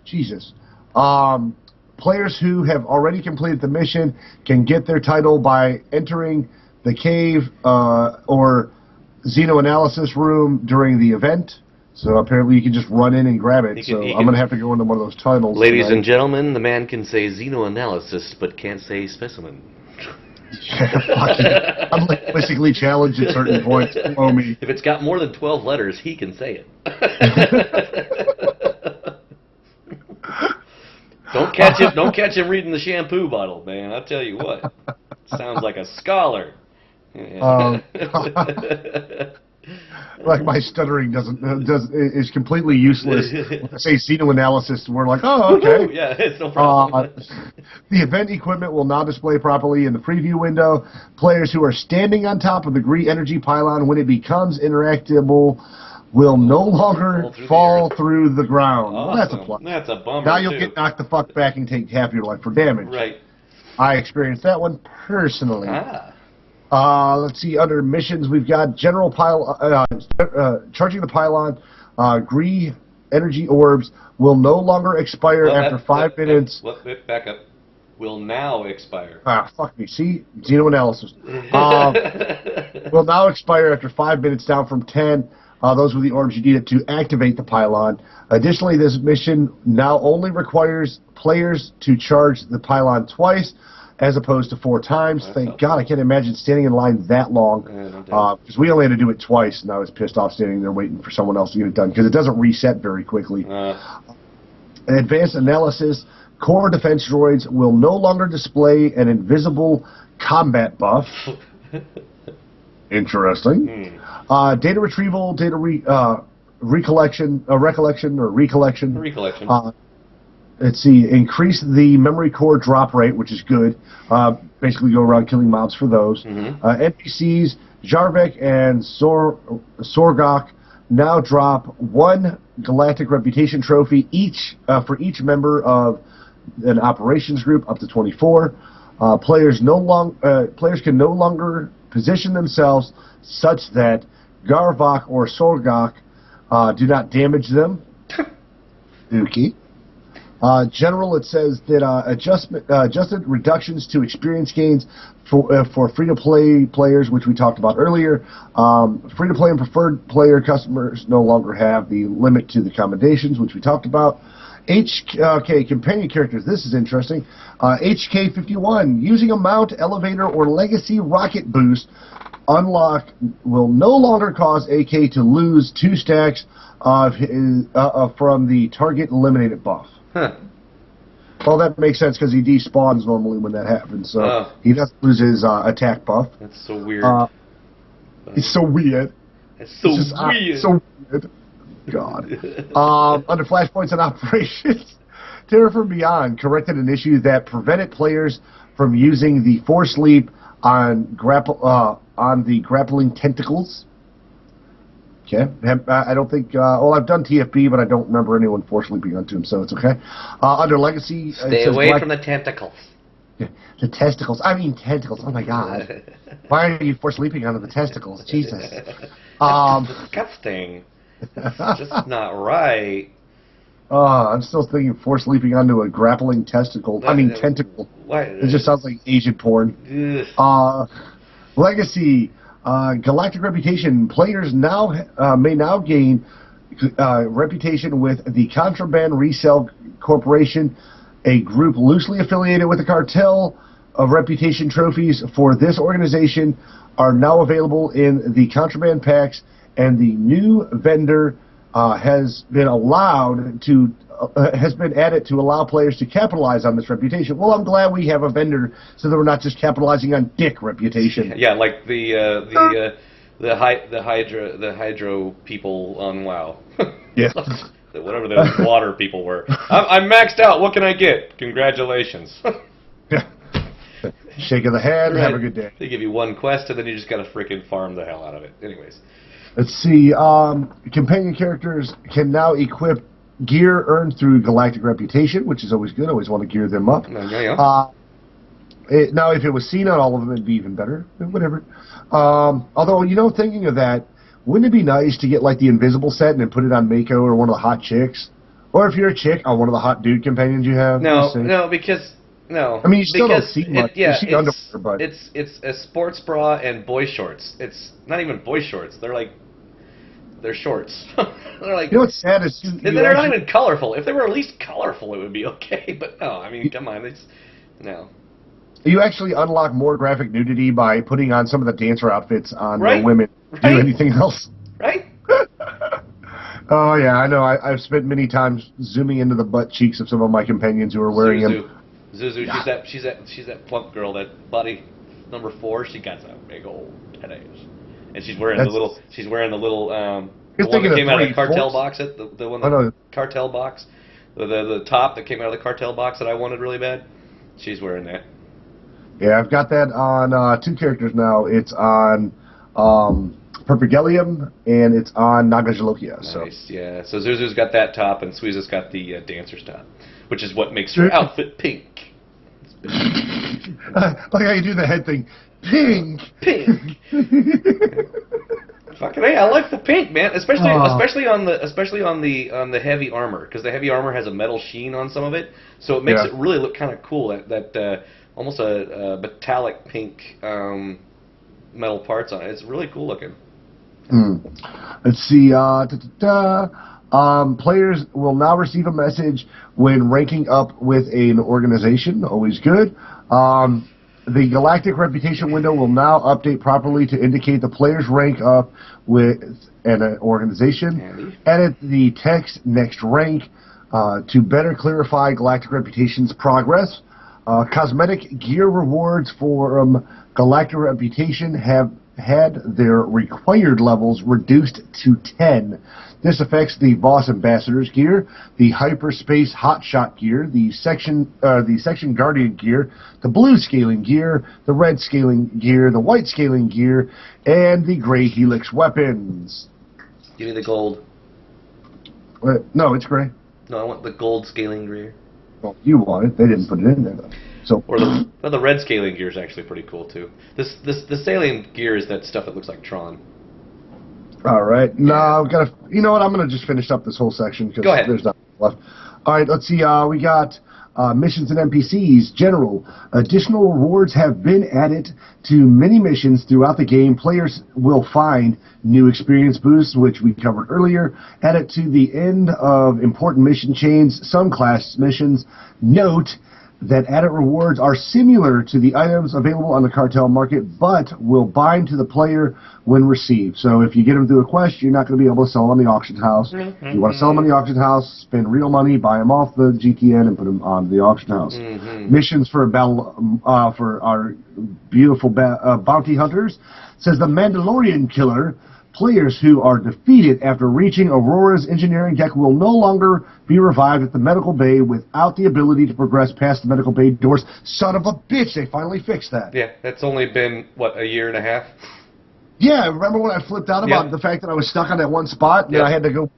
Jesus. Players who have already completed the mission can get their title by entering the cave or xenoanalysis room during the event. So apparently you can just run in and grab it. I'm going to have to go into one of those tunnels. Ladies and gentlemen, the man can say xenoanalysis but can't say specimen. Yeah, I'm basically challenged at certain points. Below me. If it's got more than 12 letters, he can say it. Don't catch him reading the shampoo bottle, man. I'll tell you what. Sounds like a scholar. Like my stuttering is completely useless. When I say xenoanalysis, we're like, oh, okay. Yeah, it's no problem. The event equipment will now display properly in the preview window. Players who are standing on top of the Gree energy pylon when it becomes interactable will no longer fall through the ground. Awesome. Well, that's a plus. That's a bummer. Now you'll get knocked the fuck back and take half your life for damage. Right. I experienced that one personally. Let's see, under missions, we've got general charging the pylon. Gree energy orbs will no longer expire after 5 minutes. Back up. Will now expire. Fuck me. See? Xenoanalysis. Will now expire after 5 minutes, down from 10. Those were the orbs you needed to activate the pylon. Additionally, this mission now only requires players to charge the pylon twice. as opposed to 4 times. That's Thank helpful. God. I can't imagine standing in line that long. No doubt. Because we only had to do it twice, and I was pissed off standing there waiting for someone else to get it done because it doesn't reset very quickly. Advanced analysis. Core defense droids will no longer display an invisible combat buff. Interesting. Data retrieval, recollection. Let's see, increase the memory core drop rate, which is good. Basically go around killing mobs for those. NPCs, Jarvek and Sorgok now drop 1 galactic reputation trophy each for each member of an operations group, up to 24. Players can no longer position themselves such that Garvok or Sorgok do not damage them. Okay. General, it says that adjusted reductions to experience gains for free-to-play players, which we talked about earlier. Free-to-play and preferred player customers no longer have the limit to the commendations, which we talked about. HK companion characters. This is interesting. HK51 using a mount, elevator, or legacy rocket boost unlock will no longer cause AK to lose 2 stacks of from the target eliminated buff. Well, that makes sense because he despawns normally when that happens, so he doesn't lose his attack buff. That's so weird. It's so weird. It's so weird. So weird. God. Under flashpoints and operations, Terra from Beyond corrected an issue that prevented players from using the Force Leap on the grappling tentacles. Okay. I don't think... I've done TFB, but I don't remember anyone Force Leaping onto him, so it's okay. Under Legacy... Stay away from the tentacles. The testicles. I mean tentacles. Oh, my God. Why are you Force Leaping onto the testicles? Jesus. That's disgusting. It's just not right. I'm still thinking Force Leaping onto a grappling testicle. I mean tentacle. What? It just sounds like Asian porn. Legacy. Galactic Reputation. Players may now gain reputation with the Contraband Resale Corporation, a group loosely affiliated with the cartel. Of reputation trophies for this organization are now available in the contraband packs, and the new vendor has been added to allow players to capitalize on this reputation. Well, I'm glad we have a vendor so that we're not just capitalizing on dick reputation. Yeah, like the hydro people on WoW. Yeah. Whatever those water people were. I'm maxed out. What can I get? Congratulations. Yeah. Shake of the hand. Right. Have a good day. They give you 1 quest, and then you just gotta freaking farm the hell out of it. Anyways. Let's see. Companion characters can now equip gear earned through Galactic Reputation, which is always good. Always want to gear them up. Yeah. Now, if it was seen on all of them, it'd be even better. Whatever. Although, thinking of that, wouldn't it be nice to get, like, the invisible set and then put it on Mako or one of the hot chicks? Or if you're a chick, on one of the hot dude companions you have? Because... No. I mean, you still don't see much. You see underwear, but... It's a sports bra and boy shorts. It's not even boy shorts. They're shorts. They're like... what's sad is... They're not even colorful. If they were at least colorful, it would be okay. But no, I mean, come on. No. You actually unlock more graphic nudity by putting on some of the dancer outfits on the women. Right. Do anything else. Right? Oh, yeah, I know. I've spent many times zooming into the butt cheeks of some of my companions who are wearing them. Zuzu, she's that plump girl, that body number 4. She got some big old titties, and she's wearing the little the one that came out of the cartel box. Cartel box, the top that came out of the cartel box that I wanted really bad. She's wearing that. Yeah, I've got that on 2 characters now. It's on Perpigelium and it's on Nagajalokia. Nice, so yeah. So Zuzu's got that top, and Suiza's got the dancer's top, which is what makes her outfit pink. Like how you do the head thing. Pink! Pink! Fucking hey, I like the pink, man. Especially on the heavy armor, because the heavy armor has a metal sheen on some of it, so it makes it really look kind of cool. That almost a metallic pink metal parts on it. It's really cool looking. Let's see. Players will now receive a message when ranking up with an organization. Always good. The Galactic Reputation window will now update properly to indicate the player's rank up with an organization. Handy. Edit the text next rank to better clarify Galactic Reputation's progress. Cosmetic gear rewards for Galactic Reputation have had their required levels reduced to 10. This affects the Boss Ambassador's gear, the Hyperspace Hotshot gear, the Section Guardian gear, the Blue Scaling gear, the Red Scaling gear, the White Scaling gear, and the Gray Helix weapons. Give me the gold. No, it's gray. No, I want the gold scaling gear. Well, you want it. They didn't put it in there, though. So, Or the red scaling gear is actually pretty cool too. The sailing gear is that stuff that looks like Tron. all right. No, I've got to. You know what? I'm going to just finish up this whole section because Go ahead. there's nothing left. All right. Let's see. We got missions and NPCs. General. Additional rewards have been added to many missions throughout the game. Players will find new experience boosts, which we covered earlier. Added to the end of important mission chains. Some class missions. Note that added rewards are similar to the items available on the cartel market, but will bind to the player when received. So if you get them through a quest, you're not going to be able to sell them on the auction house. If you want to sell them on the auction house, spend real money, buy them off the GTN, and put them on the auction house. Missions for battle for our beautiful bounty hunters says the Mandalorian Killer. Players who are defeated after reaching Aurora's engineering deck will no longer be revived at the medical bay without the ability to progress past the medical bay doors. Son of a bitch, they finally fixed that. Yeah, that's only been, what, a year and a half? Yeah, remember when I flipped out about the fact that I was stuck on that one spot and then I had to go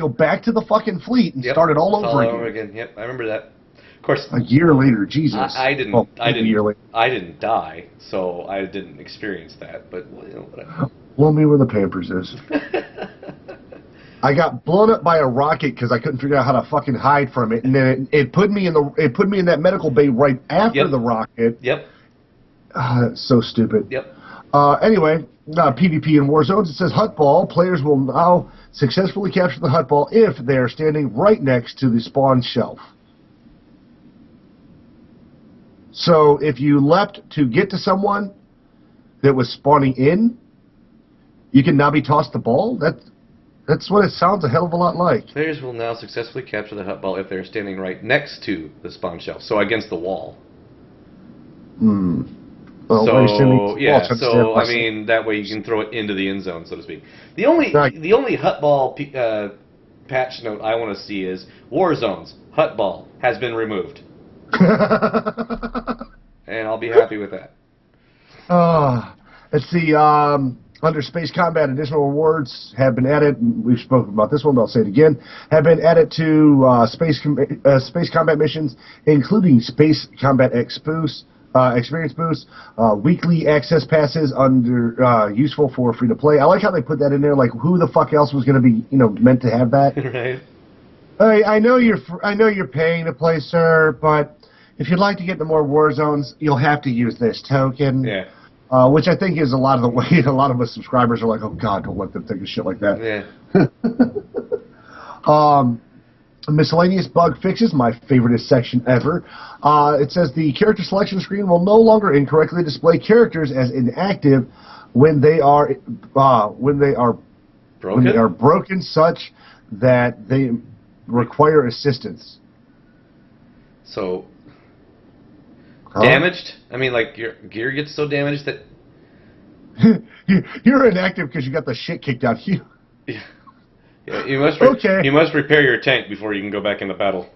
back to the fucking fleet and start it all over again. Yep, I remember that. Of course, a year later, Jesus. I didn't. Well, I a year later. didn't die, so I didn't experience that. But you know, whatever. Blow me where the Pampers is. I got blown up by a rocket because I couldn't figure out how to fucking hide from it, and then it put me in that medical bay right after the rocket. Yep. That's so stupid. Yep. Anyway, PvP in war zones. It says hut ball. Players will now successfully capture the hut ball if they are standing right next to the spawn shelf. So if you leapt to get to someone that was spawning in, you can now be tossed the ball? That's what it sounds a hell of a lot like. Players will now successfully capture the hut ball if they're standing right next to the spawn shelf, so against the wall. Well, so I mean that way you can throw it into the end zone, so to speak. The only hut ball patch note I want to see is war zones. Hut ball has been removed, and I'll be happy with that. Let's see. Under Space Combat, additional rewards have been added. We've spoken about this one, but I'll say it again. Have been added to Space Combat missions, including Space Combat experience boosts, weekly access passes under useful for free to play. I like how they put that in there. Like, who the fuck else was going to be, meant to have that? Right. I know you're paying to play, sir, but if you'd like to get into more war zones, you'll have to use this token. Yeah. Which I think is a lot of the way a lot of us subscribers are like, oh God, don't let them think of shit like that. Yeah. Miscellaneous bug fixes, my favoriteest section ever. It says the character selection screen will no longer incorrectly display characters as inactive when they are broken such that they require assistance. So. Damaged? I mean, like, your gear gets so damaged that... You're inactive because you got the shit kicked out of you. Yeah, you must repair your tank before you can go back into battle.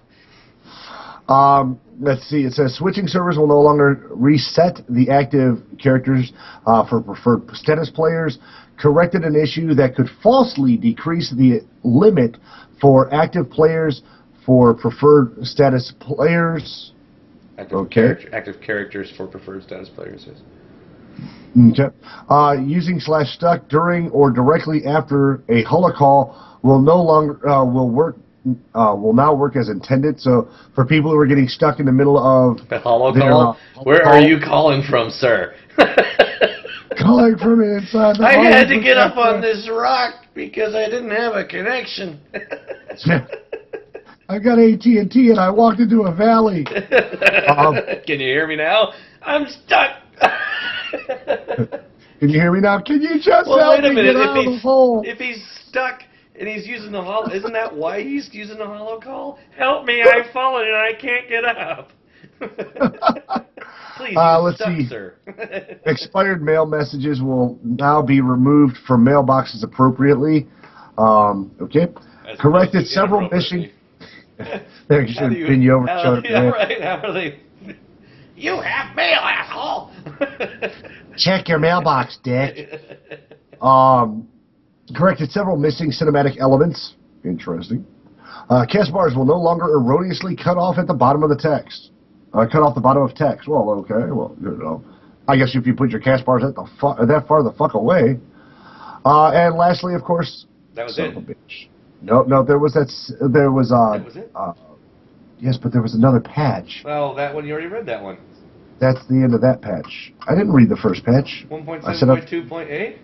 Let's see. It says switching servers will no longer reset the active characters for preferred status players. Corrected an issue that could falsely decrease the limit for active players for preferred status players. Active characters for preferred status players. Yes. Okay. Using /stuck during or directly after a holocall will no longer will now work as intended. So for people who are getting stuck in the middle of the holocall, where are you calling from, sir? Calling from inside. I had to get up on this rock because I didn't have a connection. I got AT&T and I walked into a valley. Can you hear me now? I'm stuck. Can you hear me now? Can you just Well, help wait a me minute. get out of the hole? If he's stuck and he's using the hollow, isn't that why he's using the hollow call? Help me! I've fallen and I can't get up. Please, let's stuck, see. sir. Expired mail messages will now be removed from mailboxes appropriately. Okay. As Corrected opposed to several missing. There should do you- pin you over. yeah, right. How are they? You have mail, asshole. Check your mailbox, dick. Corrected several missing cinematic elements. Interesting. Cast bars will no longer erroneously cut off at the bottom of the text. Cut off the bottom of text. Well, okay. Well, you know. I guess if you put your cast bars at that far the fuck away. And lastly, of course, That was son it. of a bitch. No, there was That was it. Yes, but there was another patch. Well, that one you already read. That one. That's the end of that patch. I didn't read the first patch. 1.7.2.8.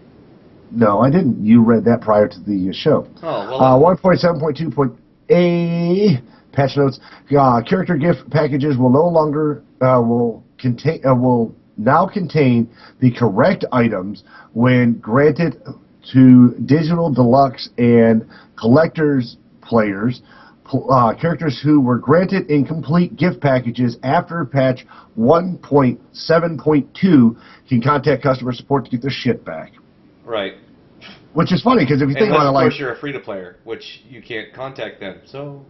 No, I didn't. You read that prior to the show. Oh well. 1.7.2.A patch notes. Character gift packages will no longer will now contain the correct items when granted to digital deluxe and collectors players. Characters who were granted incomplete gift packages after patch 1.7.2 can contact customer support to get their shit back. Right. Which is funny because if you think Unless, about it, of like, course, you're a free-to-player, which you can't contact them. So.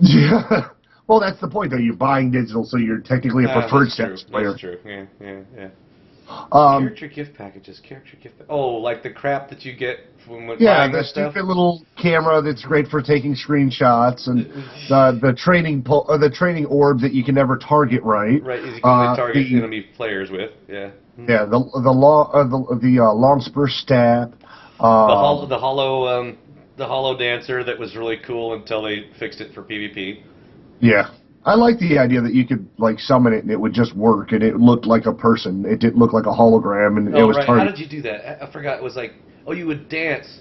yeah. Well, that's the point, though. You're buying digital, so you're technically a preferred status player. That's true. Yeah. Character gift packages. Oh, like the crap that you get when buying the this stuff. stupid little camera that's great for taking screenshots, and the training orb that you can never target right. Right, you can only target enemy players with. Yeah. Yeah, the long spur stab. The hollow dancer that was really cool until they fixed it for PvP. Yeah. I like the idea that you could like summon it and it would just work and it looked like a person. It didn't look like a hologram and it was right. targeted. How did you do that? I forgot. It was like, you would dance.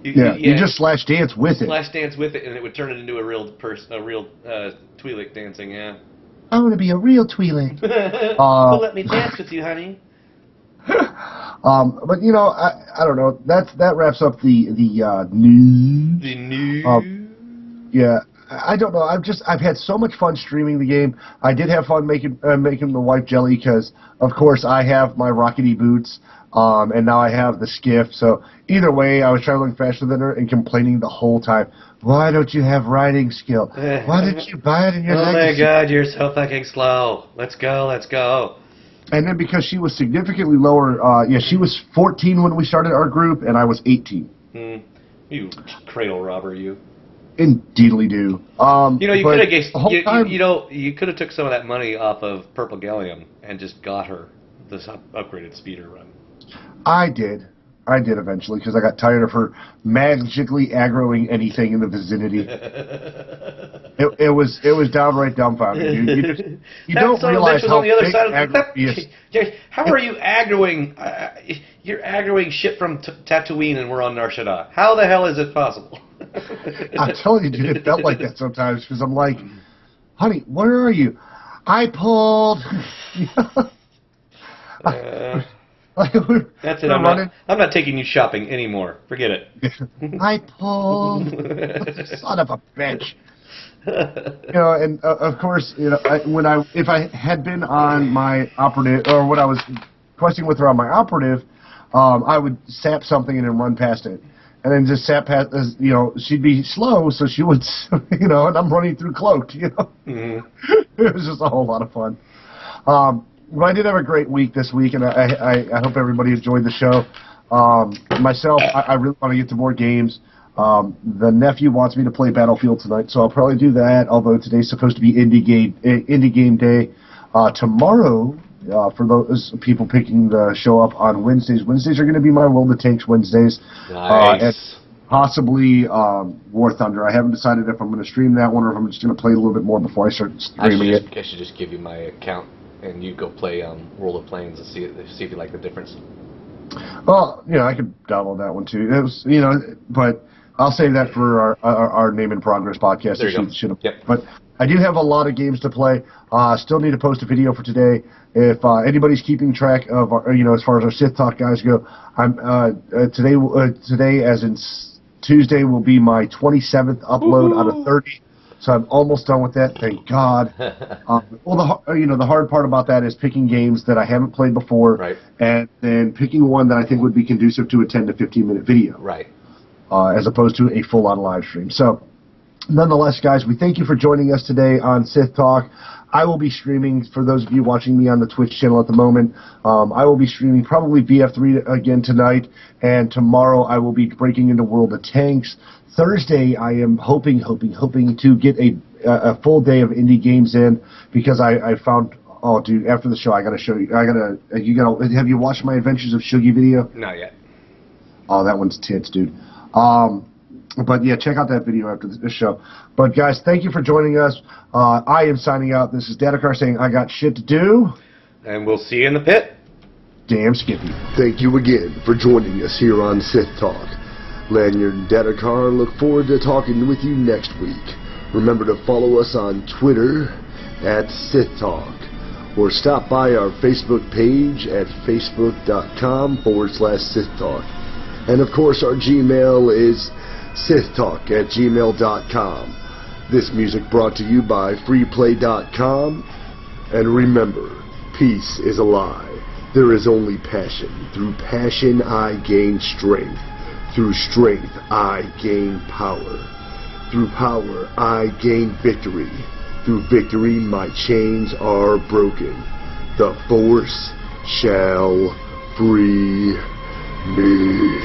You just slash dance with it. Slash dance with it, and it would turn it into a real person, a real Twi'lek dancing. Yeah. I want to be a real Twi'lek. Well, let me dance with you, honey. But you know, I don't know. That wraps up the news. The news. Yeah. I don't know. I've had so much fun streaming the game. I did have fun making the wife jelly because, of course, I have my rockety boots, and now I have the skiff. So either way, I was traveling faster than her and complaining the whole time. Why don't you have riding skill? Why didn't you buy it in your legacy? Oh my God, you're so fucking slow. Let's go. And then because she was significantly lower, she was 14 when we started our group, and I was 18. You cradle robber, you. Indeedly do. You could have you could have took some of that money off of Purple Gallium and just got her this upgraded speeder run. I did eventually because I got tired of her magically aggroing anything in the vicinity. it was downright dumbfounding. You don't realize how big aggro is. How are you aggroing? You're aggroing shit from Tatooine and we're on Nar Shaddaa. How the hell is it possible? I'm telling you, dude, it felt like that sometimes because I'm like, honey, where are you? I pulled. That's it. I'm not taking you shopping anymore. Forget it. I pulled. Son of a bitch. And of course, if I had been on my operative, or when I was questing with her on my operative, I would sap something and then run past it. And then just sat past, she'd be slow, so she would, and I'm running through cloaked, Mm-hmm. It was just a whole lot of fun. But I did have a great week this week, and I hope everybody enjoyed the show. Myself, I really want to get to more games. The nephew wants me to play Battlefield tonight, so I'll probably do that, although today's supposed to be indie game day. Tomorrow, for those people picking the show up on Wednesdays are going to be my World of Tanks Wednesdays. Nice. And possibly War Thunder. I haven't decided if I'm going to stream that one or if I'm just going to play a little bit more before I start streaming it. I should just give you my account and you go play World of Planes and see if you like the difference. Well, I could download that one too. It was, but I'll save that for our Name in Progress podcast. There you go. Yep. But I do have a lot of games to play. Still need to post a video for today. If anybody's keeping track of, as far as our Sith Talk guys go, I'm today, as in Tuesday, will be my 27th upload out of 30. So I'm almost done with that. Thank God. The hard part about that is picking games that I haven't played before, right, and then picking one that I think would be conducive to a 10 to 15 minute video, right, as opposed to a full-on live stream. So, nonetheless, guys, we thank you for joining us today on Sith Talk. I will be streaming, for those of you watching me on the Twitch channel at the moment, I will be streaming probably BF3 again tonight, and tomorrow I will be breaking into World of Tanks. Thursday, I am hoping to get a full day of indie games in, because I found, oh dude, after the show I gotta show you, have you watched my Adventures of Shuggy video? Not yet. Oh, that one's tits, dude. But yeah, check out that video after this show. But guys, thank you for joining us. I am signing out. This is Dadakar saying I got shit to do. And we'll see you in the pit. Damn Skippy. Thank you again for joining us here on Sith Talk. Lanyard and Dat look forward to talking with you next week. Remember to follow us on Twitter at SithTalk, or stop by our Facebook page at facebook.com/SithTalk. And of course, our Gmail is SithTalk@gmail.com. This music brought to you by freeplay.com. And remember, peace is a lie. There is only passion. Through passion I gain strength. Through strength I gain power. Through power I gain victory. Through victory my chains are broken. The Force shall free me.